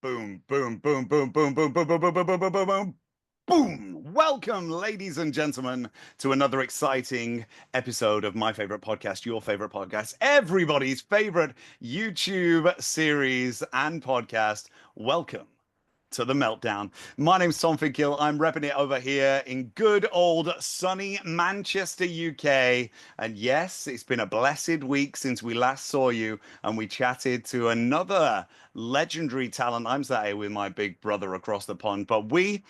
Boom, boom, boom, boom, boom, boom, boom, boom, boom, boom, boom, boom, boom, boom. Boom! Welcome, ladies and gentlemen, to another exciting episode of my favorite podcast, your favorite podcast, everybody's favorite YouTube series and podcast. Welcome to the Meltdown. My name's Tom Finkill. I'm repping it over here in good old sunny Manchester, UK. And yes, it's been a blessed week since we last saw you and we chatted to another legendary talent. I'm sat here with my big brother across the pond, but we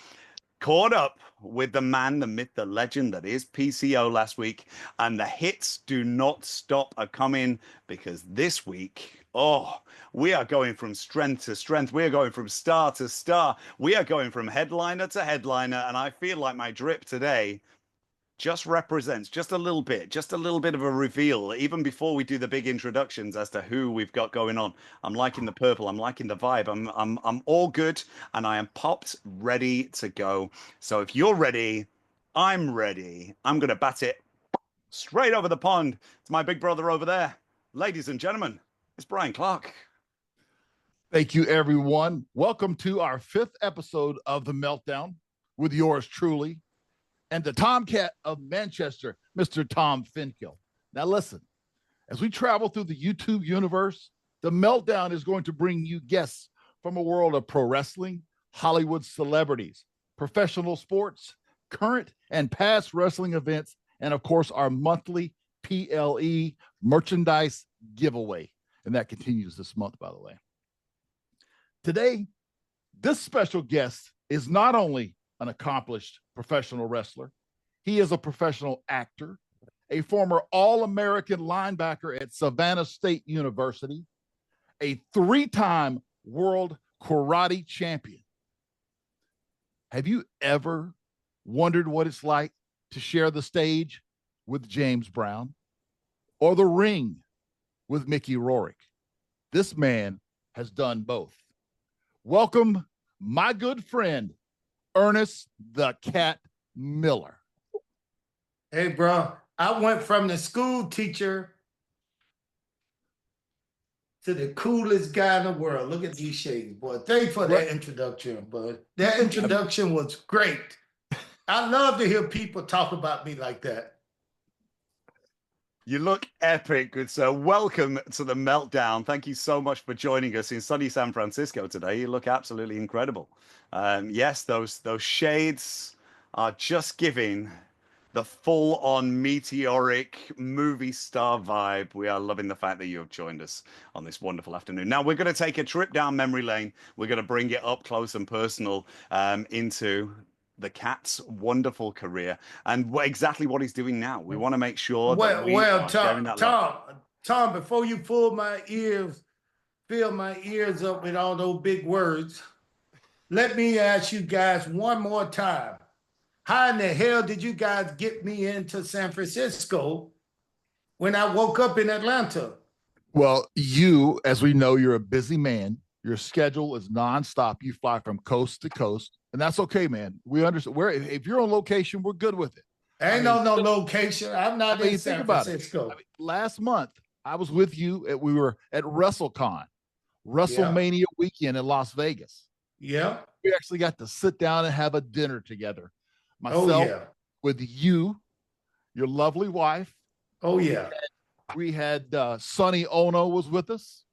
caught up with the man, the myth, the legend that is PCO last week, and the hits do not stop a coming because this week, we are going from strength to strength. We are going from star to star. We are going from headliner to headliner, and I feel like my drip today just represents just a little bit of a reveal, even before we do the big introductions as to who we've got going on. I'm liking the purple. I'm liking the vibe. I'm all good, and I am popped, ready to go. So if you're ready, I'm ready. I'm gonna bat it straight over the pond to my big brother over there. Ladies and gentlemen, it's Bryan Clark. Thank you, everyone. Welcome to our 5th episode of The Meltdown with yours truly, and the Tomcat of Manchester, Mr. Tom Finkill. Now listen, as we travel through the YouTube universe, The Meltdown is going to bring you guests from a world of pro wrestling, Hollywood celebrities, professional sports, current and past wrestling events, and of course, our monthly PLE merchandise giveaway. And that continues this month, by the way. Today, this special guest is not only an accomplished professional wrestler, he is a professional actor, a former All-American linebacker at Savannah State University, a 3-time world karate champion. Have you ever wondered what it's like to share the stage with James Brown or the ring with Mickey Rourke? This man has done both. Welcome, my good friend, Ernest the Cat Miller. Hey, bro, I went from the school teacher to the coolest guy in the world. Look at these shades, boy. Thank you for that introduction, bud. That introduction was great. I love to hear people talk about me like that. You look epic, good sir. Welcome to the Meltdown. Thank you so much for joining us in sunny San Francisco today. You look absolutely incredible. Yes, those shades are just giving the full-on meteoric movie star vibe. We are loving the fact that you have joined us on this wonderful afternoon. Now, we're going to take a trip down memory lane. We're going to bring it up close and personal into the Cat's wonderful career and exactly what he's doing now. We want to make sure that we are sharing that Tom, before you fill my ears up with all those big words, let me ask you guys one more time. How in the hell did you guys get me into San Francisco when I woke up in Atlanta? Well, you, as we know, you're a busy man. Your schedule is nonstop. You fly from coast to coast, and that's okay, man. We understand. If you're on location, we're good with it. Ain't no location. I'm not in San Francisco. Last month, I was with you. We were at WrestleCon, WrestleMania weekend in Las Vegas. Yeah. We actually got to sit down and have a dinner together. Myself, with you, your lovely wife. Oh, yeah. We had Sonny Ono was with us.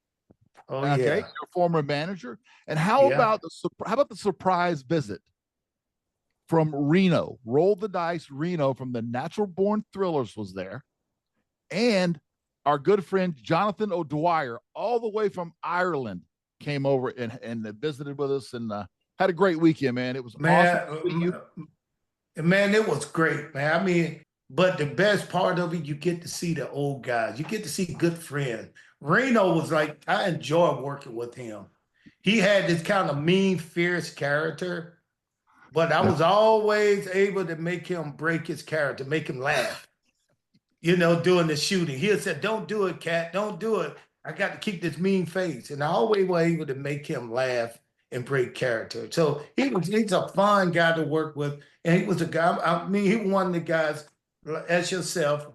Oh, okay, your former manager. And how about the surprise visit from Reno? Roll the dice, Reno from the Natural Born Thrillers was there, and our good friend Jonathan O'Dwyer, all the way from Ireland, came over and visited with us and had a great weekend, man. It was awesome to see you. Man, it was great, man. I mean, but the best part of it, you get to see the old guys. You get to see good friends. Reno was like, I enjoyed working with him. He had this kind of mean, fierce character, but I was always able to make him break his character, make him laugh, doing the shooting. He said, don't do it, Cat, don't do it. I got to keep this mean face. And I always was able to make him laugh and break character. So he's a fun guy to work with. And he was a guy, I mean, he was one of the guys, as yourself,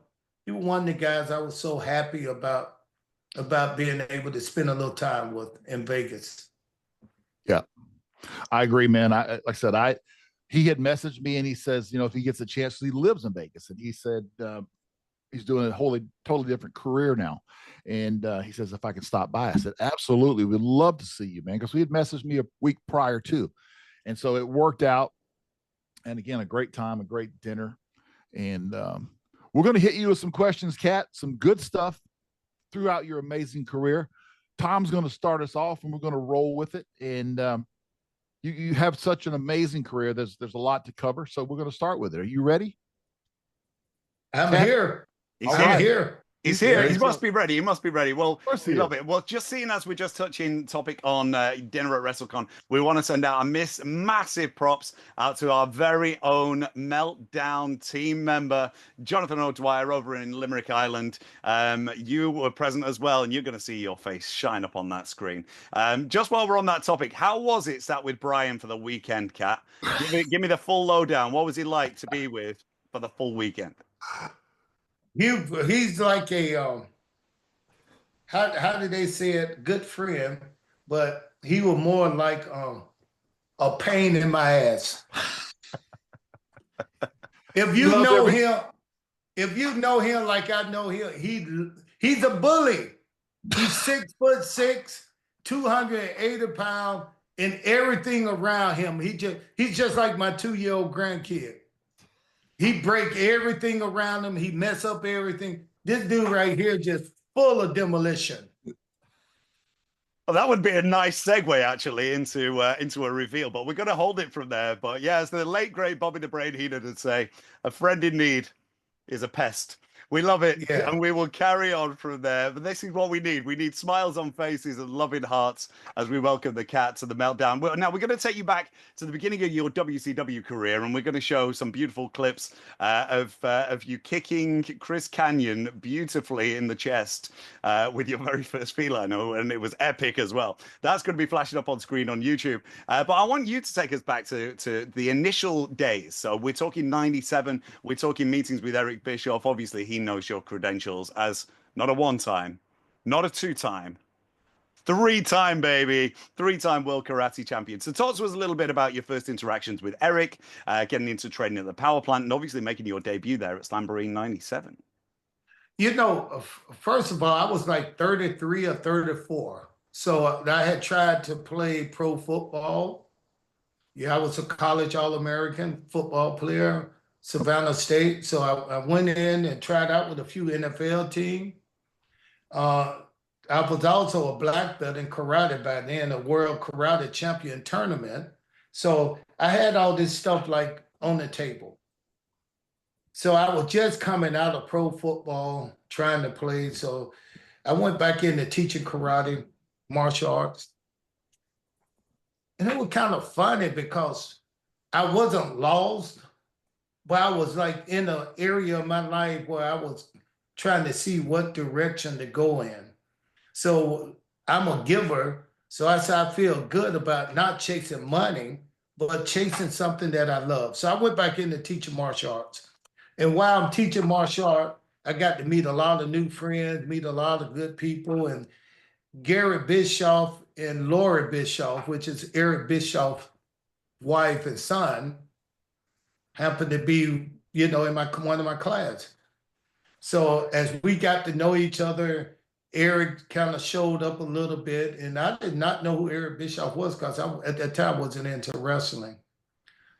he was one of the guys I was so happy about being able to spend a little time with in Vegas. Yeah. I agree, man. Like I said, he had messaged me and he says, if he gets a chance, he lives in Vegas, and he said he's doing a totally different career now. And he says, if I can stop by, I said, absolutely. We'd love to see you, man. Because he had messaged me a week prior too. And so it worked out. And again, a great time, a great dinner. And we're going to hit you with some questions, Kat, some good stuff throughout your amazing career. Tom's going to start us off and we're going to roll with it. And you have such an amazing career. There's a lot to cover. So we're going to start with it. Are you ready? I'm here. I'm here. He's here. He must be ready. He must be ready. Well, we love it. Well, just seeing as we're just touching topic on dinner at WrestleCon, we want to send out a massive props out to our very own Meltdown team member, Jonathan O'Dwyer over in Limerick, Ireland. You were present as well, and you're going to see your face shine up on that screen. Just while we're on that topic, how was it sat with Bryan for the weekend, Kat? Give me the full lowdown. What was he like to be with for the full weekend? He's like a how did they say it? Good friend, but he was more like a pain in my ass. If you know him like I know him, he's a bully. He's 6'6", 280 pounds, and everything around him. He's just like my 2-year-old grandkid. He break everything around him. He mess up everything. This dude right here just full of demolition. Well, that would be a nice segue actually into a reveal, but we're going to hold it from there. But yeah, as the late great Bobby the Brain Heenan would say, a friend in need is a pest. We love it, and we will carry on from there. But this is what we need. We need smiles on faces and loving hearts as we welcome the Cat to the Meltdown. Now, we're going to take you back to the beginning of your WCW career, and we're going to show some beautiful clips of you kicking Chris Kanyon beautifully in the chest with your very first feline, and it was epic as well. That's going to be flashing up on screen on YouTube. But I want you to take us back to the initial days. So we're talking 97. We're talking meetings with Eric Bischoff. Obviously, he knows your credentials as not a one-time, not a two-time, three-time, baby, three-time world karate champion. So talk to us a little bit about your first interactions with Eric, getting into training at the power plant, and obviously making your debut there at Slamboree 97. First of all, I was like 33 or 34. So I had tried to play pro football. Yeah, I was a college All-American football player. Savannah State. So I went in and tried out with a few NFL teams. I was also a black belt in karate by then, a world karate champion tournament. So I had all this stuff like on the table. So I was just coming out of pro football, trying to play. So I went back into teaching karate, martial arts. And it was kind of funny because I wasn't lost, but I was like in an area of my life where I was trying to see what direction to go in. So I'm a giver. So I said I feel good about not chasing money, but chasing something that I love. So I went back into teaching martial arts. And while I'm teaching martial art, I got to meet a lot of new friends, meet a lot of good people. And Garrett Bischoff and Lori Bischoff, which is Eric Bischoff's wife and son, happened to be, in one of my classes. So as we got to know each other, Eric kind of showed up a little bit, and I did not know who Eric Bischoff was because at that time wasn't into wrestling.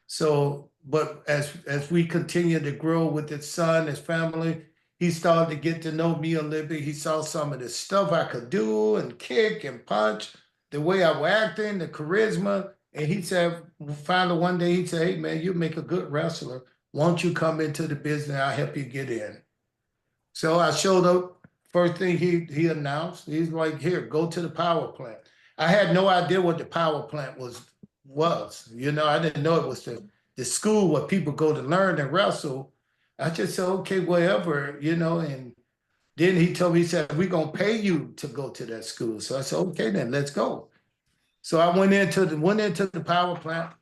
So, but as we continued to grow with his son, his family, he started to get to know me a little bit. He saw some of the stuff I could do and kick and punch, the way I was acting, the charisma. And he said, finally one day, he said, hey, man, you make a good wrestler. Won't you come into the business? I'll help you get in. So I showed up. First thing he announced, he's like, here, go to the power plant. I had no idea what the power plant was. I didn't know it was the school where people go to learn and wrestle. I just said, okay, whatever, and then he told me, he said, we're going to pay you to go to that school. So I said, okay, then let's go. So I went into the power plant,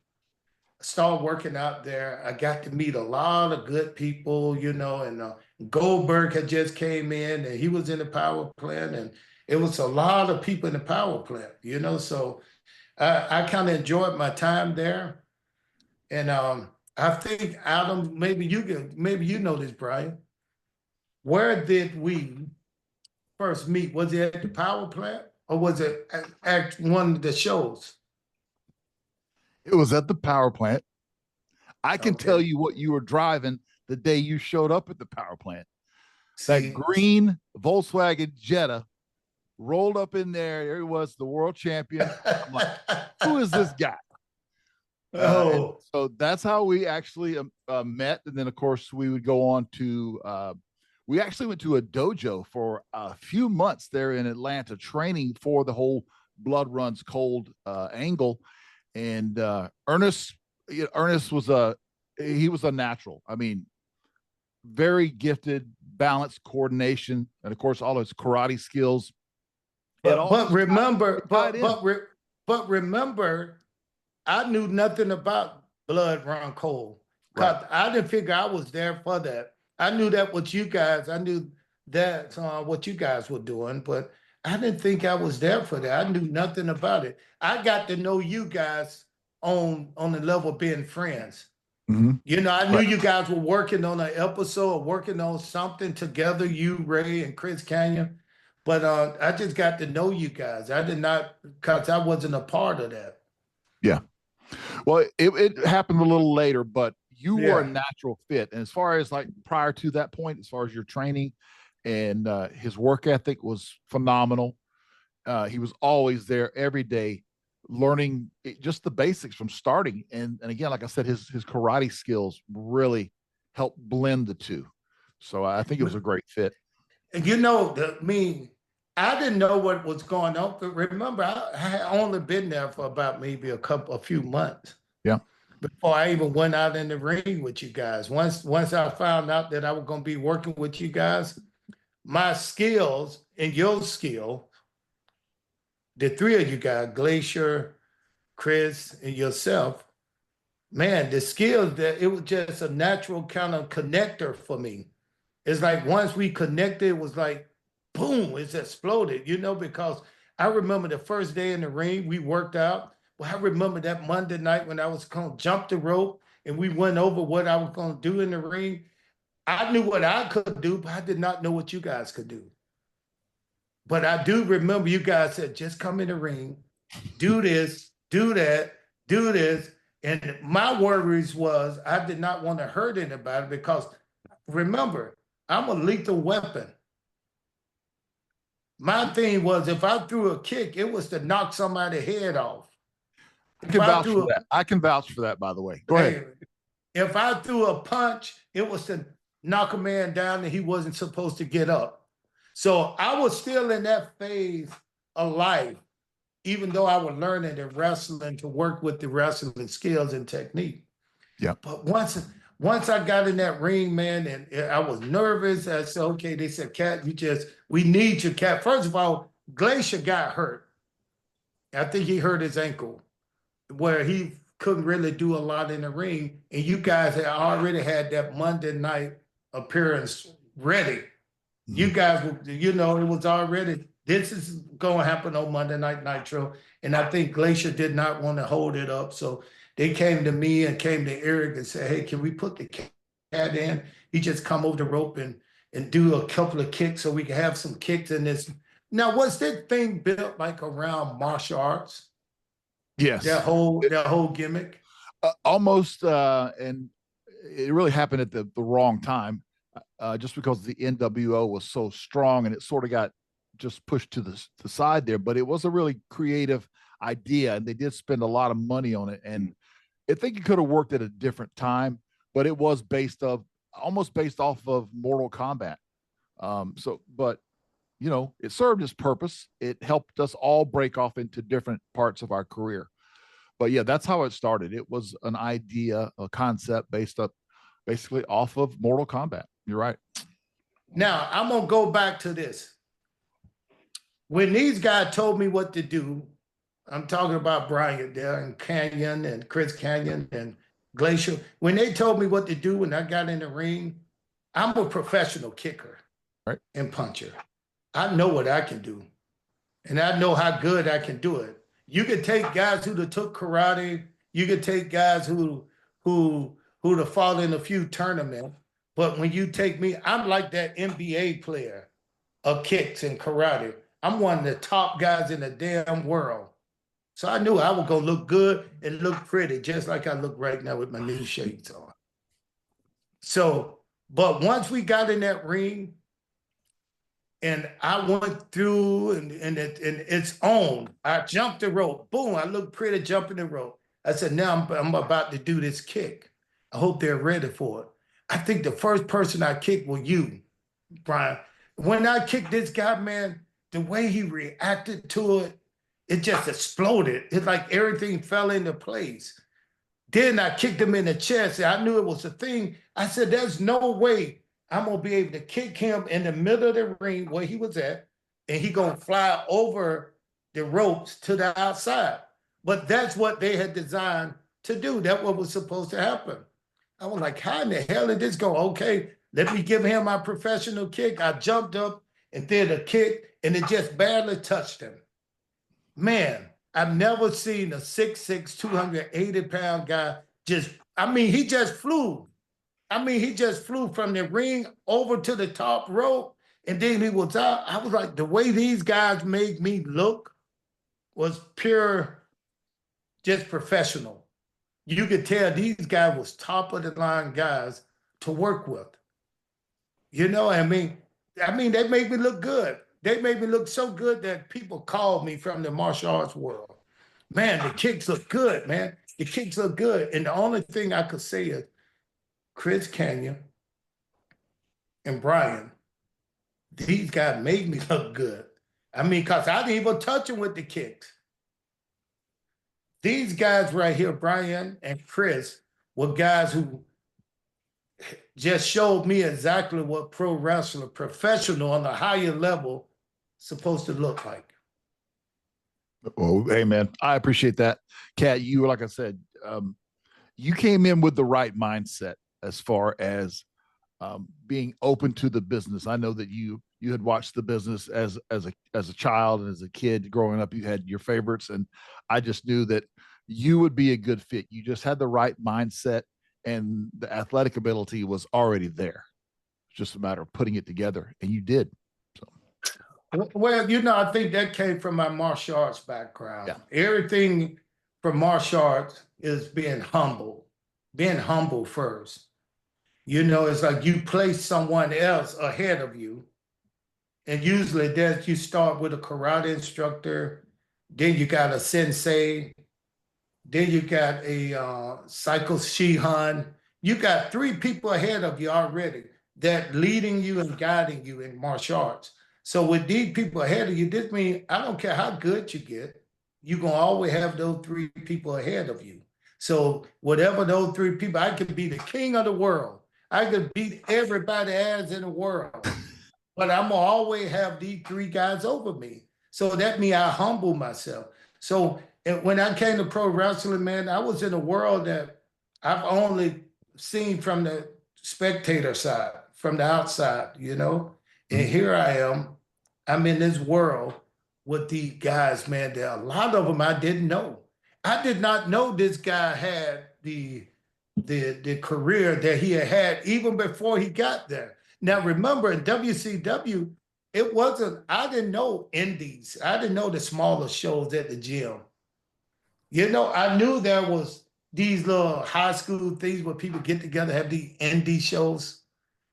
started working out there. I got to meet a lot of good people, and Goldberg had just came in and he was in the power plant, and it was a lot of people in the power plant, So I kind of enjoyed my time there. And I think Adam, maybe you know this, Brian. Where did we first meet? Was it at the power plant or was it at one of the shows? It was at the power plant. I can Okay. tell you what you were driving the day you showed up at the power plant. That See, green Volkswagen Jetta rolled up in there. There he was, the world champion. I'm like, who is this guy? And oh, so that's how we actually met. And then, of course, we would go on to, we actually went to a dojo for a few months there in Atlanta, training for the whole blood runs cold angle. And Ernest was he was a natural. I mean, very gifted, balanced coordination, and of course, all his karate skills. but remember, but remember, I knew nothing about blood run cold because Right. I didn't figure I was there for that. I knew that what you guys, I knew that what you guys were doing, but I didn't think I was there for that. I knew nothing about it. I got to know you guys on the level of being friends. Mhm. You know, I knew Right. you guys were working on an episode or working on something together, you, Ray, and Chris Canyon. But I just got to know you guys. I did not, because I wasn't a part of that. Yeah. Well, it happened a little later, but you were a Yeah. natural fit. And as far as like prior to that point, as far as your training and his work ethic was phenomenal. He was always there every day, learning just the basics from starting. And again, like I said, his karate skills really helped blend the two. So I think it was a great fit. And you know, I didn't know what was going on. But remember, I had only been there for about maybe a few months. Yeah. Before I even went out in the ring with you guys. Once I found out that I was going to be working with you guys, my skills and your skill, the three of you guys, Glacier, Chris, and yourself, man, the skills that it was just a natural kind of connector for me. It's like once we connected, it was like, boom, it's exploded, because I remember the first day in the ring, we worked out. Well, I remember that Monday night when I was going to jump the rope and we went over what I was going to do in the ring. I knew what I could do, but I did not know what you guys could do. But I do remember you guys said, just come in the ring, do this, do that, do this. And my worries was I did not want to hurt anybody because remember, I'm a lethal weapon. My thing was if I threw a kick, it was to knock somebody's head off. I can vouch for that. I can vouch for that, by the way. Go ahead. If I threw a punch, it was to knock a man down and he wasn't supposed to get up. So I was still in that phase of life, even though I was learning the wrestling to work with the wrestling skills and technique. Yeah. But once I got in that ring, man, and I was nervous. I said, okay, they said, Cat, we need you, Cat. First of all, Glacier got hurt. I think he hurt his ankle where he couldn't really do a lot in the ring. And you guys had already had that Monday night appearance ready. Mm-hmm. You guys, it was already, this is going to happen on Monday Night Nitro. And I think Glacier did not want to hold it up. So they came to me and came to Eric and said, hey, can we put the Cat in? He just come over the rope and do a couple of kicks so we can have some kicks in this. Now, was that thing built like around martial arts? Yes. That whole gimmick? Almost, and it really happened at the wrong time, just because the NWO was so strong and it sort of got just pushed to the side there. But it was a really creative idea, and they did spend a lot of money on it. And I think it could have worked at a different time, but it was almost based off of Mortal Kombat. But it served its purpose. It helped us all break off into different parts of our career. But yeah, that's how it started. It was an idea, a concept basically off of Mortal Kombat. You're right. Now, I'm going to go back to this. When these guys told me what to do, I'm talking about Brian there and Canyon and Chris Canyon and Glacier. When they told me what to do when I got in the ring, I'm a professional kicker and puncher. I know what I can do, and I know how good I can do it. You could take guys who took karate. You could take guys who'd have fought in a few tournaments. But when you take me, I'm like that NBA player of kicks and karate. I'm one of the top guys in the damn world. So I knew I was going to look good and look pretty, just like I look right now with my new shades on. So, but once we got in that ring, and I went through and it's on. I jumped the rope. Boom, I looked pretty jumping the rope. I said, now I'm about to do this kick. I hope they're ready for it. I think the first person I kicked was you, Bryan. When I kicked this guy, man, the way he reacted to it, it just exploded. It's like everything fell into place. Then I kicked him in the chest. I knew it was a thing. I said, there's no way I'm going to be able to kick him in the middle of the ring where he was at, and he going to fly over the ropes to the outside. But that's what they had designed to do. That's what was supposed to happen. I was like, how in the hell did this go? Okay, let me give him my professional kick. I jumped up and did a kick, and it just barely touched him. Man, I've never seen a 6'6", 280-pound guy he just flew. He just flew from the ring over to the top rope, and then he was out. I was like, the way these guys made me look was pure, just professional. You could tell these guys was top of the line guys to work with. You know, I mean, they made me look good. They made me look so good that people called me from the martial arts world. Man, the kicks look good, man. The kicks look good. And the only thing I could say is, Chris Kanyon and Bryan, these guys made me look good. I mean, because I didn't even touch them with the kicks. These guys right here, Bryan and Chris, were guys who just showed me exactly what pro wrestler, professional on a higher level, supposed to look like. Oh, hey, man, I appreciate that. Kat, you, like I said, you came in with the right mindset as far as being open to the business. I know that you had watched the business as a child and as a kid growing up. You had your favorites, and I just knew that you would be a good fit. You just had the right mindset, and the athletic ability was already there. It's just a matter of putting it together, and you did. So. Well, you know, I think that came from my martial arts background. Yeah. Everything from martial arts is being humble first. You know, it's like you place someone else ahead of you. And usually that you start with a karate instructor, then you got a sensei, then you got a psycho shihan. You got 3 people ahead of you already that leading you and guiding you in martial arts. So with these people ahead of you, this means I don't care how good you get, you're going to always have those 3 people ahead of you. So whatever those 3 people, I could be the king of the world. I could beat everybody ass in the world. But I'm going to always have these 3 guys over me. So that means I humble myself. So when I came to pro wrestling, man, I was in a world that I've only seen from the spectator side, from the outside, you know? And here I am. I'm in this world with these guys, man. There are a lot of them I didn't know. I did not know this guy had the career that he had even before he got there. Now, remember, in WCW, I didn't know indies. I didn't know the smaller shows at the gym. You know, I knew there was these little high school things where people get together, have these indie shows.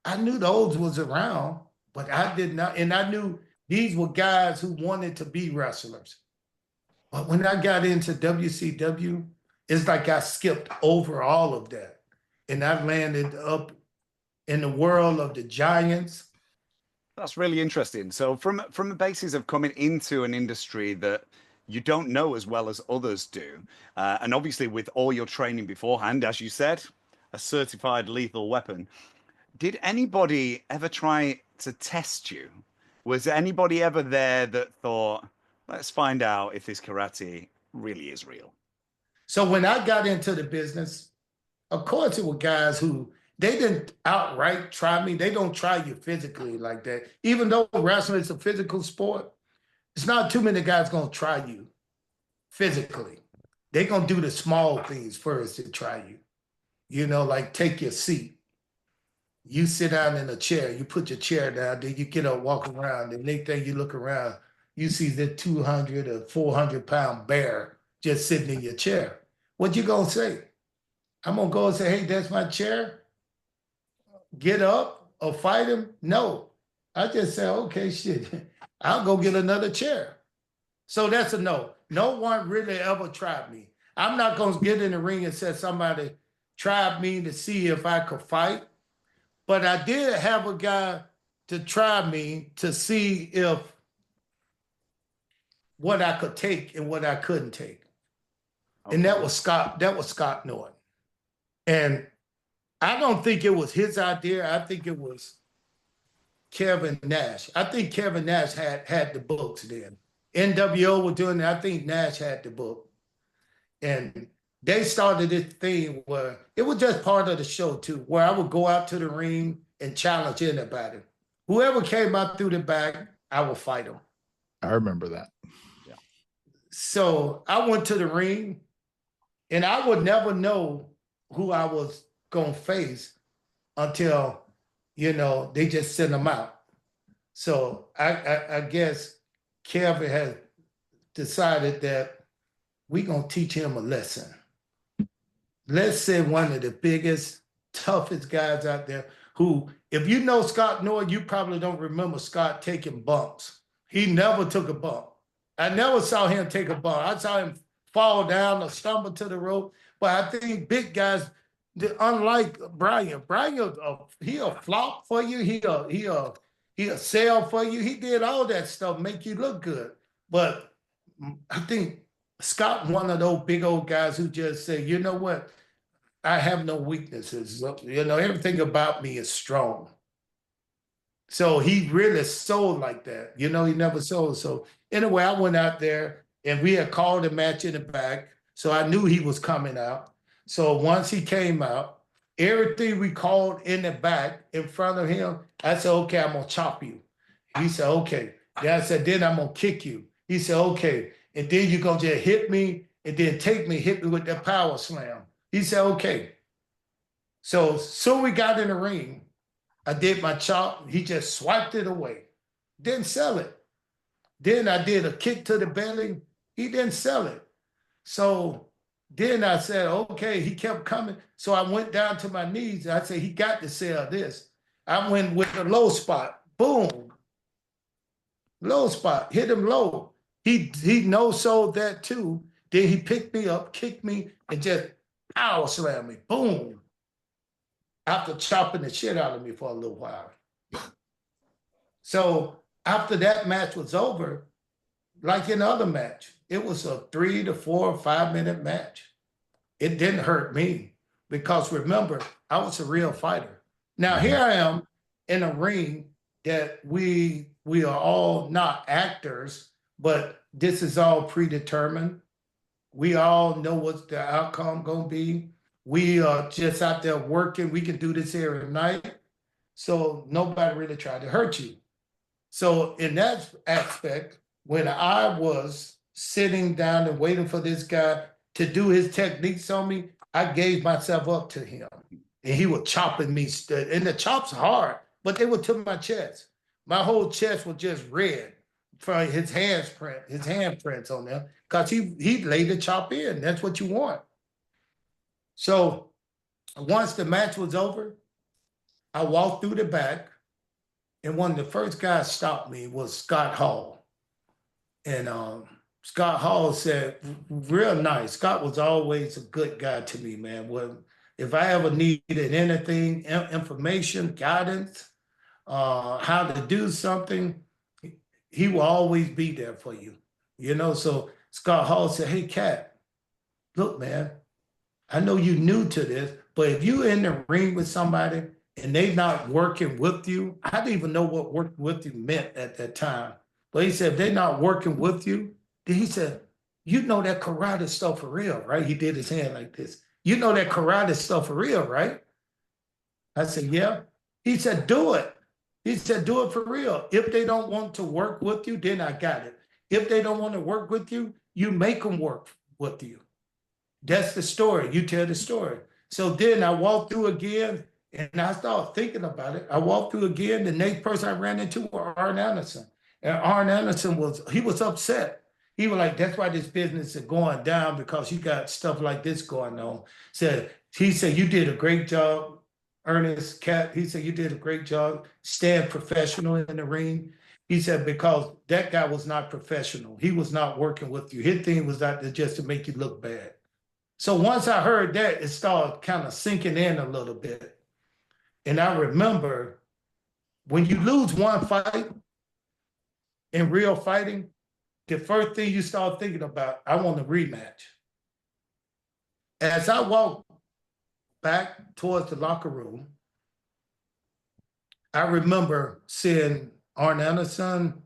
I knew those was around, but I did not. And I knew these were guys who wanted to be wrestlers. But when I got into WCW, it's like I skipped over all of that. And I landed up in the world of the giants. That's really interesting. So from the basis of coming into an industry that you don't know as well as others do, and obviously with all your training beforehand, as you said, a certified lethal weapon, did anybody ever try to test you? Was there anybody ever there that thought, let's find out if this karate really is real? So when I got into the business, of course it were guys who, they didn't outright try me. They don't try you physically like that. Even though wrestling is a physical sport, it's not too many guys going to try you. physically. They're going to do the small things first to try you. You know, like take your seat. You sit down in a chair, you put your chair down, then you get up, walk around. The next thing you look around, you see the 200 or 400-pound bear just sitting in your chair. What you gonna say? I'm gonna go and say, hey, that's my chair. Get up or fight him? No. I just say, okay, shit, I'll go get another chair. So that's a no. No one really ever tried me. I'm not gonna get in the ring and say somebody tried me to see if I could fight. But I did have a guy to try me to see if what I could take and what I couldn't take. Okay. And that was Scott Norton. And I don't think it was his idea. I think it was Kevin Nash. I think Kevin Nash had the books then. NWO was doing it. I think Nash had the book. And they started this thing where it was just part of the show too, where I would go out to the ring and challenge anybody. Whoever came out through the back, I would fight them. I remember that. Yeah. So I went to the ring and I would never know who I was going to face until, you know, they just sent them out. So I guess Kevin has decided that we're going to teach him a lesson. Let's say one of the biggest, toughest guys out there who, if you know Scott Norton, you probably don't remember Scott taking bumps. He never took a bump. I never saw him take a bump. I saw him fall down or stumble to the rope. But I think big guys, unlike Bryan, he'll flop for you. He'll sell for you. He did all that stuff, make you look good. But I think Scott, one of those big old guys who just say, you know what? I have no weaknesses. You know, everything about me is strong. So he really sold like that. You know, he never sold. So anyway, I went out there and we had called a match in the back. So I knew he was coming out. So once he came out, everything we called in the back in front of him, I said, okay, I'm going to chop you. He said, okay. Then I said, then I'm going to kick you. He said, okay. And then you're going to just hit me and then hit me with that power slam. He said, okay. So we got in the ring. I did my chop. He just swiped it away. Didn't sell it. Then I did a kick to the belly. He didn't sell it. So then I said, okay, he kept coming. So I went down to my knees. I said, he got to sell this. I went with the low spot. Boom. Low spot. Hit him low. He no-sold that too. Then he picked me up, kicked me, and just power slammed me. Boom. After chopping the shit out of me for a little while. So after that match was over, like in other match, it was a 3 to 4 or 5 minute match. It didn't hurt me because remember, I was a real fighter. Now here I am in a ring that we are all not actors, but this is all predetermined. We all know what the outcome gonna be. We are just out there working. We can do this every night. So nobody really tried to hurt you. So in that aspect, when I was sitting down and waiting for this guy to do his techniques on me, I gave myself up to him. And he was chopping me. And the chops hard, but they were to my chest. My whole chest was just red from his handprints on there, because he laid the chop in. That's what you want. So once the match was over, I walked through the back, and one of the first guys stopped me was Scott Hall. And Scott Hall said, real nice. Scott was always a good guy to me, man. Well, if I ever needed anything, information, guidance, how to do something, he will always be there for you. You know, so Scott Hall said, hey, Cat, look, man, I know you're new to this, but if you're in the ring with somebody and they not working with you, I didn't even know what working with you meant at that time. But he said, if they're not working with you, then he said, you know that karate stuff for real, right? He did his hand like this. You know that karate stuff for real, right? I said, yeah. He said, do it. He said, do it for real. If they don't want to work with you, then I got it. If they don't want to work with you, you make them work with you. That's the story. You tell the story. So then I walked through again, and I started thinking about it. I walked through again. The next person I ran into was Arn Anderson. And Arn Anderson was upset. He was like, that's why this business is going down, because you got stuff like this going on. He said, you did a great job, Ernest, Cat. He said, you did a great job, staying professional in the ring. He said, because that guy was not professional. He was not working with you. His thing was not just to make you look bad. So once I heard that, it started kind of sinking in a little bit. And I remember when you lose one fight in real fighting, the first thing you start thinking about, I want a rematch. As I walked back towards the locker room, I remember seeing Arn Anderson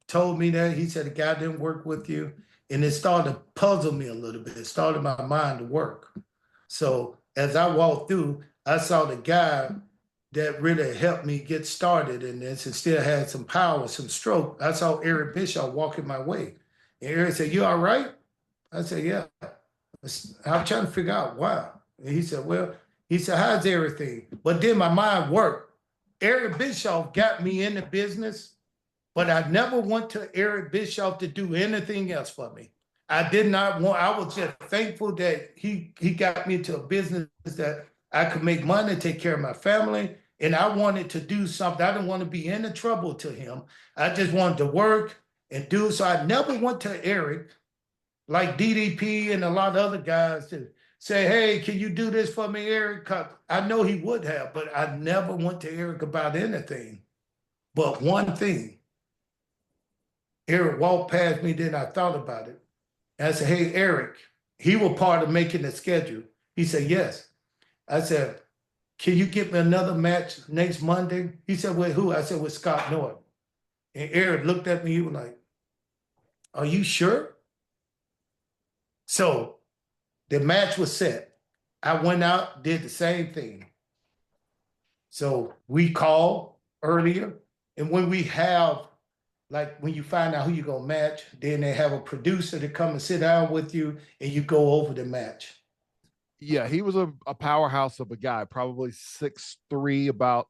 told me that. He said, the guy didn't work with you. And it started to puzzle me a little bit. It started my mind to work. So as I walked through, I saw the guy that really helped me get started in this and still had some power, some stroke. I saw Eric Bischoff walking my way. And Eric said, you all right? I said, yeah. I was trying to figure out why. And he said, well, how's everything? But then my mind worked. Eric Bischoff got me in the business, but I never went to Eric Bischoff to do anything else for me. I did not want, I was just thankful that he got me into a business that I could make money, take care of my family, and I wanted to do something. I didn't want to be in the trouble to him. I just wanted to work and do. So I never went to Eric, like DDP and a lot of other guys, to say, hey, can you do this for me, Eric? 'Cause I know he would have, but I never went to Eric about anything. But one thing, Eric walked past me, then I thought about it. And I said, hey, Eric, he was part of making the schedule. He said, yes. I said, can you get me another match next Monday? He said, with who? I said, with Scott Norton. And Eric looked at me, he was like, are you sure? So the match was set. I went out, did the same thing. So we called earlier, and when we have, like when you find out who you're gonna match, then they have a producer to come and sit down with you and you go over the match. Yeah, he was a powerhouse of a guy, probably 6'3", about,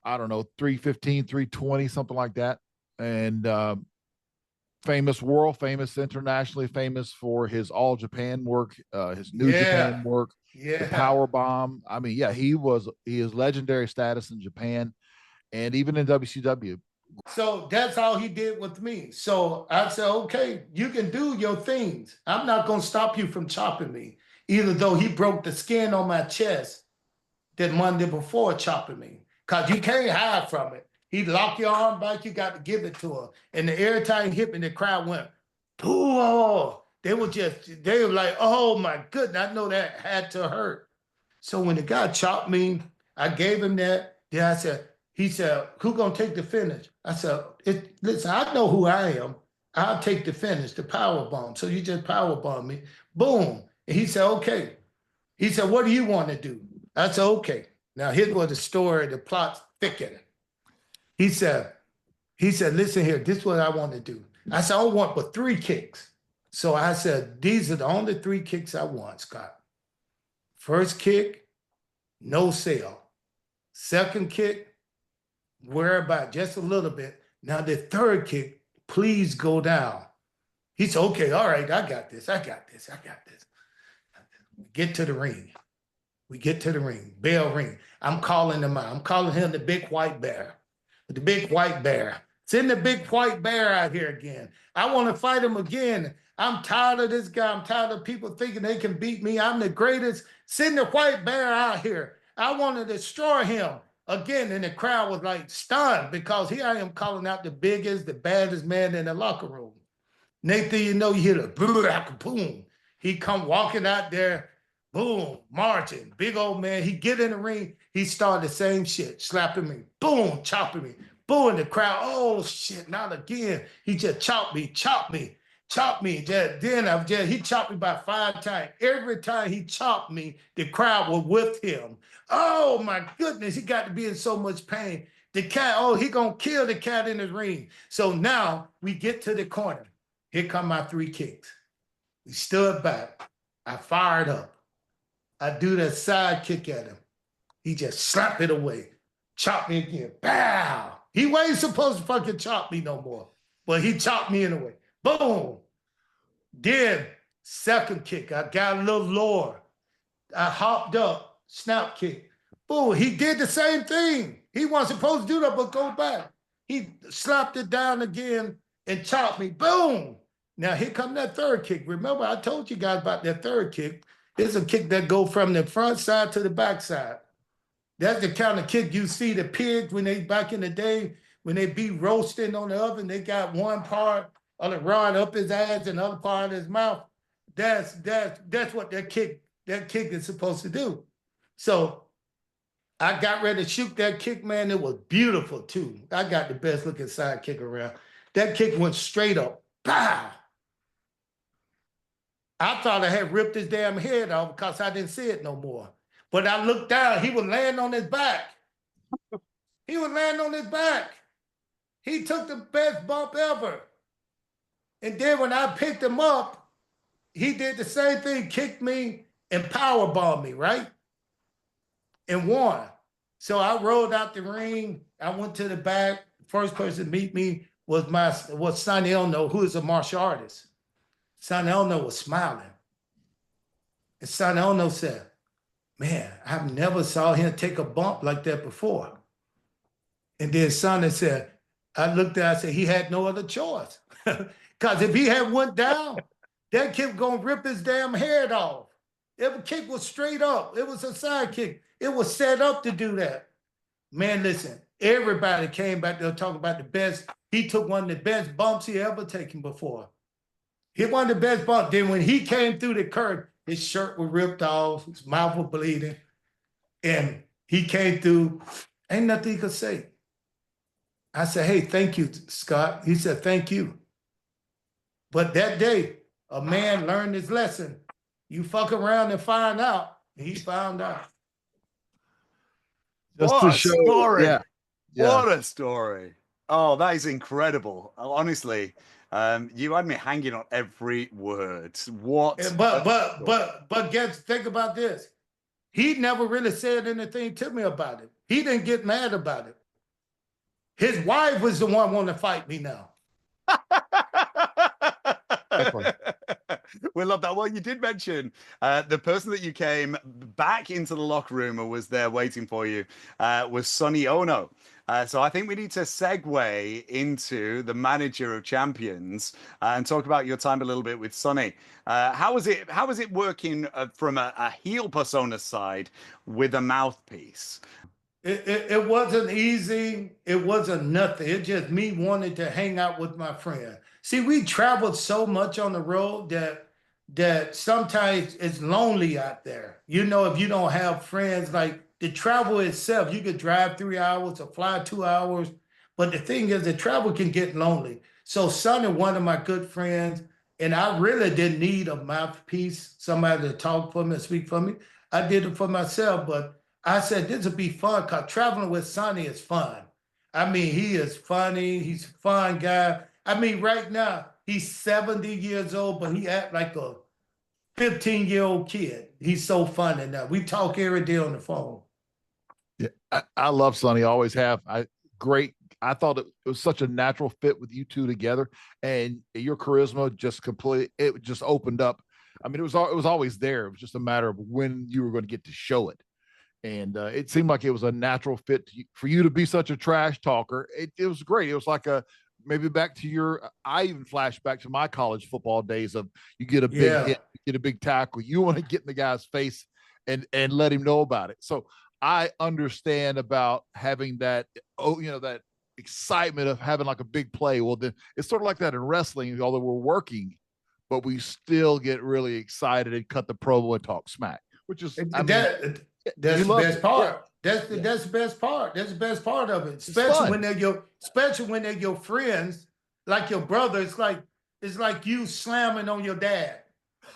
I don't know, 315, 320, something like that. And famous, world famous, internationally famous for his All Japan work, his New Japan work, the Power Bomb. I mean, yeah, he is legendary status in Japan and even in WCW. So that's all he did with me. So I said, okay, you can do your things. I'm not going to stop you from chopping me, even though he broke the skin on my chest that Monday before chopping me, because you can't hide from it. He'd lock your arm back, you got to give it to him. And every time he hit me, the crowd went, oh, they were like, oh my goodness, I know that had to hurt. So when the guy chopped me, I gave him that. Then he said, who gonna take the finish? I said, listen, I know who I am. I'll take the finish, the power bomb. So you just power bomb me. Boom. And he said, okay. He said, what do you want to do? I said, okay. Now here's where the story, the plot's thickening. He said, listen here, this is what I want to do. I said, I want but 3 kicks. So I said, these are the only 3 kicks I want, Scott. First kick, no sell. Second kick, worry about just a little bit. Now the third kick, please go down. He said, okay, all right, I got this. Get to the ring. We get to the ring, bell ring. I'm calling him out. I'm calling him the big white bear. The big white bear. Send the big white bear out here again. I want to fight him again. I'm tired of this guy. I'm tired of people thinking they can beat me. I'm the greatest. Send the white bear out here. I want to destroy him again. And the crowd was like stunned, because here I am calling out the biggest, the baddest man in the locker room. Next thing you know, you hear the boom. He come walking out there, boom, marching, big old man. He get in the ring. He started the same shit, slapping me, boom, chopping me, boom, in the crowd. Oh shit, not again. He just chopped me. He chopped me. He chopped me about 5 times. Every time he chopped me, the crowd was with him. Oh my goodness, he got to be in so much pain. The cat, he gonna kill the cat in the ring. So now we get to the corner. Here come my 3 kicks. He stood back. I fired up. I do that side kick at him. He just slapped it away. Chopped me again. Bow. He wasn't supposed to fucking chop me no more. But he chopped me anyway. Boom. Then, second kick. I got a little lower. I hopped up. Snap kick. Boom. He did the same thing. He wasn't supposed to do that, but go back. He slapped it down again and chopped me. Boom. Now, here come that third kick. Remember, I told you guys about that third kick. It's a kick that go from the front side to the back side. That's the kind of kick you see the pigs when they, back in the day, when they be roasting on the oven, they got one part of the rod up his ass and the other part of his mouth. That's what that kick is supposed to do. So I got ready to shoot that kick, man. It was beautiful, too. I got the best looking side kick around. That kick went straight up. Pow! I thought I had ripped his damn head off because I didn't see it no more. But I looked down, he was laying on his back. He was laying on his back. He took the best bump ever. And then when I picked him up, he did the same thing, kicked me and power bombed me, right? And won. So I rolled out the ring. I went to the back. First person to meet me was Sonny Ono, who is a martial artist. Sonny Ono was smiling. And Sonny Ono said, man, I've never saw him take a bump like that before. And then Sonny said, I looked at, I said, he had no other choice. Because if he had went down, that kick gonna rip his damn head off. Every kick was straight up. It was a side kick. It was set up to do that. Man, listen, everybody came back there talking about the best. He took one of the best bumps he ever taken before. He won the best bump. Then when he came through the curve, his shirt was ripped off, his mouth was bleeding, and he came through, ain't nothing he could say. I said, hey, thank you, Scott. He said, thank you. But that day, a man learned his lesson. You fuck around and find out. And he found out. Just what to show, story. Yeah. What a story. Oh, that is incredible. Honestly, you had me hanging on every word. What? But think about this. He never really said anything to me about it. He didn't get mad about it. His wife was the one wanting to fight me now. We love that. Well, you did mention the person that you came back into the locker room and was there waiting for you was Sonny Ono. So I think we need to segue into the manager of champions and talk about your time a little bit with Sonny. How was it working from a heel persona side with a mouthpiece? It wasn't easy. It wasn't nothing. It just me wanting to hang out with my friend. See, we traveled so much on the road that sometimes it's lonely out there. You know, if you don't have friends, like the travel itself, you could drive 3 hours or fly 2 hours. But the thing is, the travel can get lonely. So Sonny, one of my good friends, and I really didn't need a mouthpiece, somebody to talk for me and speak for me. I did it for myself, but I said, this would be fun because traveling with Sonny is fun. I mean, he is funny. He's a fun guy. I mean, right now, he's 70 years old, but he act like a 15-year-old kid. He's so funny now. We talk every day on the phone. Yeah, I love Sonny. I always have. Great. I thought it was such a natural fit with you two together, and your charisma just opened up. I mean, it was always there. It was just a matter of when you were going to get to show it. And it seemed like it was a natural fit for you to be such a trash talker. It was great. It was like maybe back to I even flashed back to my college football days of you get a big hit, you get a big tackle. You want to get in the guy's face and let him know about it. So I understand about having that, that excitement of having like a big play. Well, then it's sort of like that in wrestling, although we're working, but we still get really excited and cut the promo and talk smack, which is, that's the best part. Yeah. That's the best part. That's the best part of it. Especially when they're your friends, like your brother. It's like you slamming on your dad.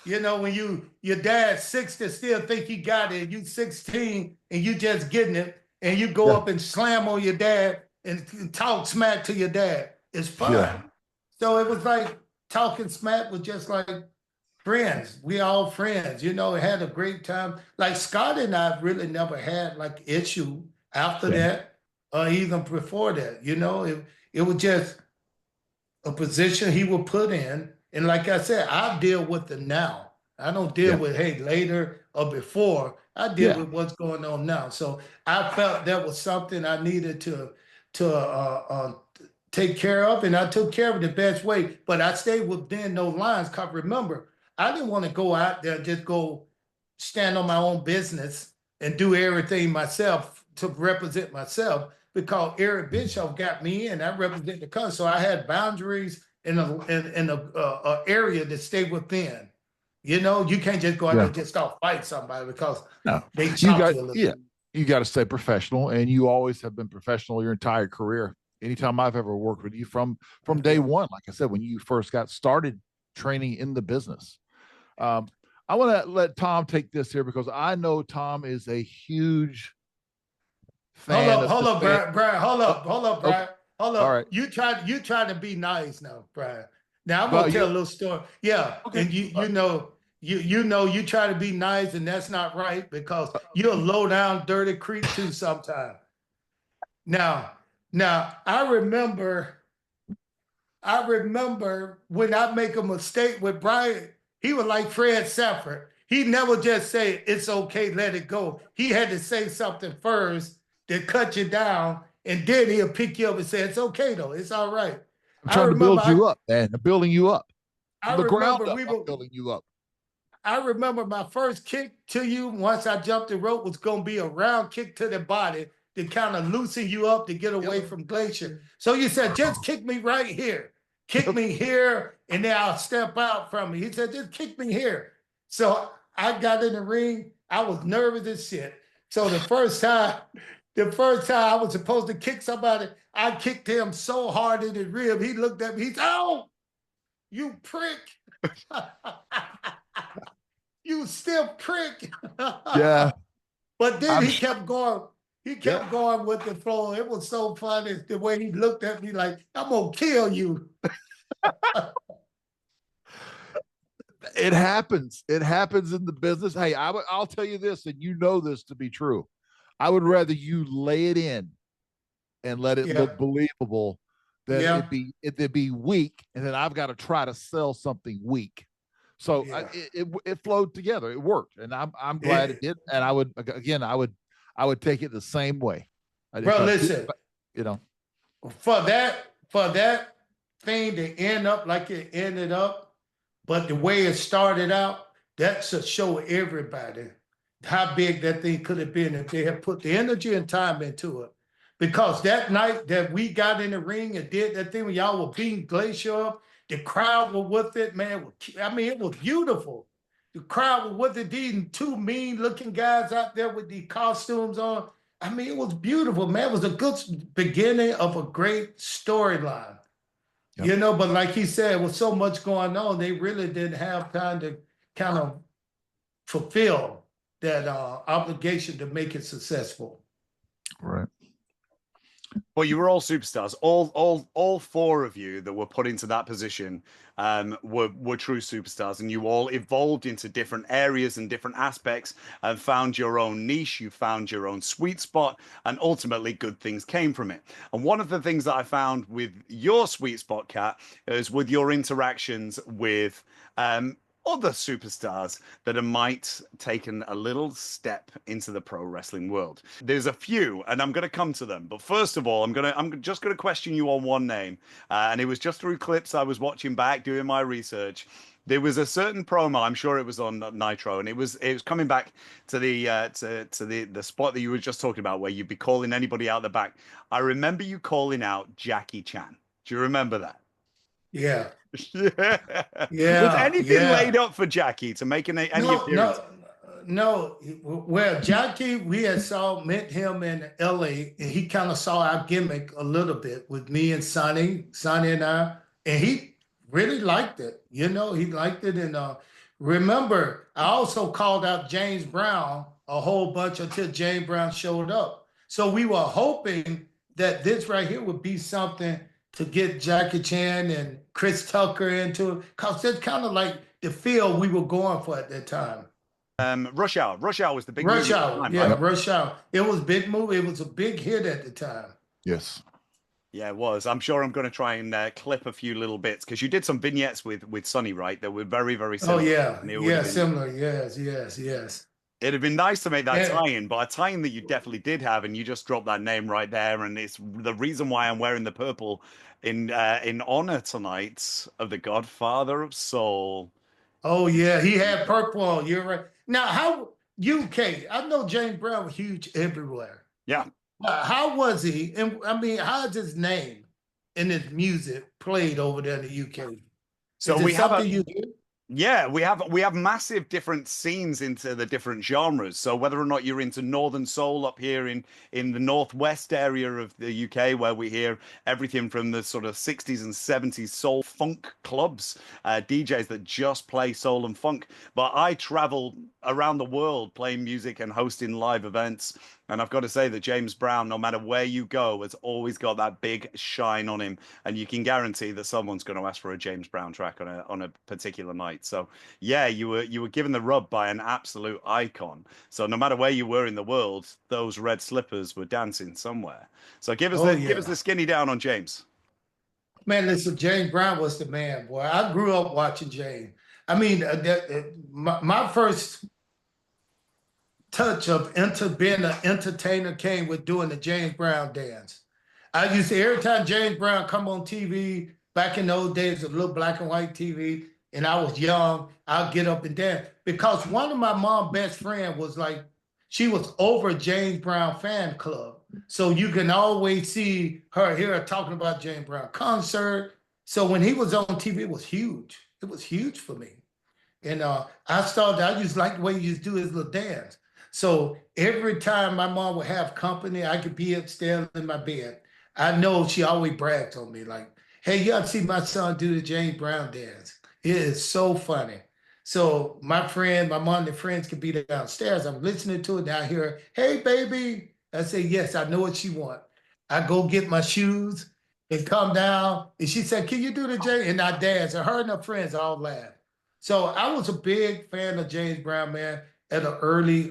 You know, when your dad's 60, still think he got it. You 16 and you just getting it, and you go up and slam on your dad and talk smack to your dad. It's fun. Yeah. So it was like talking smack was just like friends. We all friends, had a great time. Like Scott and I really never had like issue after that or even before that. It was just a position he would put in. And like I said, I deal with the now. I don't deal with, hey, later or before. I deal with what's going on now. So I felt that was something I needed to take care of, and I took care of it the best way. But I stayed within those lines. Cause remember, I didn't want to go out there and just go stand on my own business and do everything myself to represent myself, because Eric Bischoff got me in. I represent the country, so I had boundaries in a area to stay within. You can't just go out there and just start fighting somebody because they chop you a little bit. You got to stay professional, and you always have been professional your entire career. Anytime I've ever worked with you from day one, like I said, when you first got started training in the business. I want to let Tom take this here because I know Tom is a huge fan. Hold up, Brian. Hold up, Brian. Hold up. All right. You try to be nice now, Brian. Now I'm gonna tell a little story. Yeah, okay. And you try to be nice, and that's not right because you're a low down, dirty creep too sometimes. Now I remember when I make a mistake with Brian, he was like Fred Sanford. He never just say it's okay, let it go. He had to say something first to cut you down, and then he'll pick you up and say, it's okay though, it's all right. I'm trying to build you up, man. I'm building you up. I'm building you up. I remember my first kick to you once I jumped the rope was going to be a round kick to the body to kind of loosen you up to get away from Glacier. So you said, just kick me right here. Kick me here, and then I'll step out from me. He said, just kick me here. So I got in the ring. I was nervous as shit. So the first time I was supposed to kick somebody, I kicked him so hard in his rib. He looked at me. He said, "Oh, you prick." You still prick. Yeah. But then he kept going. He kept going with the flow. It was so funny the way he looked at me like, I'm going to kill you. It happens. It happens in the business. Hey, I'll tell you this, and you know this to be true. I would rather you lay it in and let it look believable than it'd be weak, and then I've got to try to sell something weak. So it flowed together. It worked, and I'm glad it did. And I would take it the same way. Bro, listen, for that thing to end up like it ended up, but the way it started out, that should show everybody how big that thing could have been if they had put the energy and time into it. Because that night that we got in the ring and did that thing when y'all were beating Glacier up, the crowd was with it, man. I mean, it was beautiful. The crowd was with it. These two mean-looking guys out there with these costumes on. I mean, it was beautiful, man. It was a good beginning of a great storyline. Yep. But like he said, with so much going on, they really didn't have time to kind of fulfill that obligation to make it successful. Right. Well, you were all superstars. All four of you that were put into that position were true superstars, and you all evolved into different areas and different aspects and found your own niche. You found your own sweet spot, and ultimately good things came from it. And one of the things that I found with your sweet spot, Kat, is with your interactions with other superstars that have might taken a little step into the pro wrestling world. There's a few, and I'm going to come to them. But first of all, I'm just going to question you on one name, and it was just through clips I was watching back, doing my research. There was a certain promo, I'm sure it was on Nitro, and it was coming back to the spot that you were just talking about, where you'd be calling anybody out the back. I remember you calling out Jackie Chan. Do you remember that? Yeah. Yeah. Was anything laid up for Jackie to make any appearance? No. Well, Jackie, we had met him in LA, and he kind of saw our gimmick a little bit with me and Sonny and I, and he really liked it. He liked it. And remember, I also called out James Brown a whole bunch until James Brown showed up. So we were hoping that this right here would be something to get Jackie Chan and Chris Tucker into it, because that's kind of like the field we were going for at that time. Rush Hour. Rush Hour was the big Rush movie at the Hour, time, yeah, right? Rush Hour. It was a big movie. It was a big hit at the time. Yes. Yeah, it was. I'm sure I'm going to try and clip a few little bits because you did some vignettes with Sonny, right? That were very, very Oh similar. yeah, And it would yeah, have been similar. Yes, yes, yes. it'd have been nice to make that And tie-in, but a tie-in that you definitely did have, and you just dropped that name right there, and it's the reason why I'm wearing the purple in honor tonight of the Godfather of Soul. oh yeah, he had purple on. You're right. Now, how UK? I know James Brown was huge everywhere. Yeah. How was he? And I mean, how is his name and his music played over there in the UK? So Is it we have something a you hear? Yeah, we have massive different scenes into the different genres. So whether or not you're into Northern Soul up here in the northwest area of the UK, where we hear everything from the sort of 60s and 70s soul funk clubs, DJs that just play soul and funk. But I travel around the world playing music and hosting live events. And I've got to say that James Brown, no matter where you go, has always got that big shine on him, and you can guarantee that someone's going to ask for a James Brown track on a particular night. So yeah, you were given the rub by an absolute icon. So no matter where you were in the world, those red slippers were dancing somewhere. So Oh give us yeah. the skinny down on James. Man, listen, James Brown was the man, boy. I grew up watching James. I mean, my first touch of being an entertainer came with doing the James Brown dance. I used to, every time James Brown come on TV, back in those days of little black and white TV, and I was young, I'll get up and dance. Because one of my mom's best friend was like, she was over James Brown fan club. So you can always see her here talking about James Brown concert. So when he was on TV, it was huge. It was huge for me. And I just like the way he used to do his little dance. So every time my mom would have company, I could be upstairs in my bed. I know she always bragged on me, like, hey, you ought to see my son do the James Brown dance. It is so funny. So my mom and friends could be downstairs. I'm listening to it, and I hear, hey, baby. I say, yes, I know what she want. I go get my shoes and come down. And she said, can you do the James? And I dance. And her and her friends all laugh. So I was a big fan of James Brown, man, at an early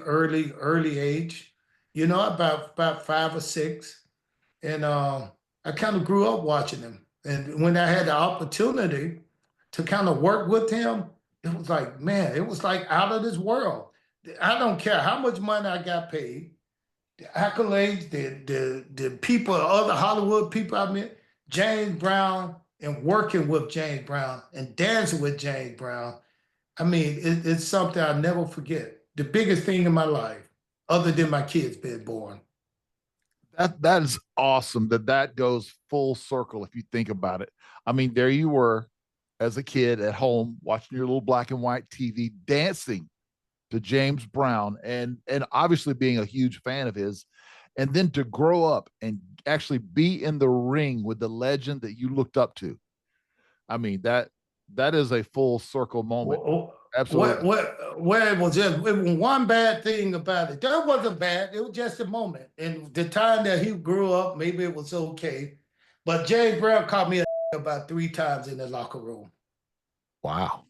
age. You know, about 5 or 6, and I kind of grew up watching him. And when I had the opportunity to kind of work with him, it was like, man, it was like out of this world. I don't care how much money I got paid, the accolades, the people, other Hollywood people I met, James Brown, and working with James Brown and dancing with James Brown. I mean, it's something I'll never forget. The biggest thing in my life, other than my kids being born. That is awesome that goes full circle if you think about it. I mean, there you were as a kid at home watching your little black and white TV, dancing to James Brown, and obviously being a huge fan of his, and then to grow up and actually be in the ring with the legend that you looked up to. I mean, that is a full circle moment. Absolutely. Where it was one bad thing about it. That wasn't bad. It was just a moment. And the time that he grew up, maybe it was okay. But James Brown called me about 3 times in the locker room. Wow.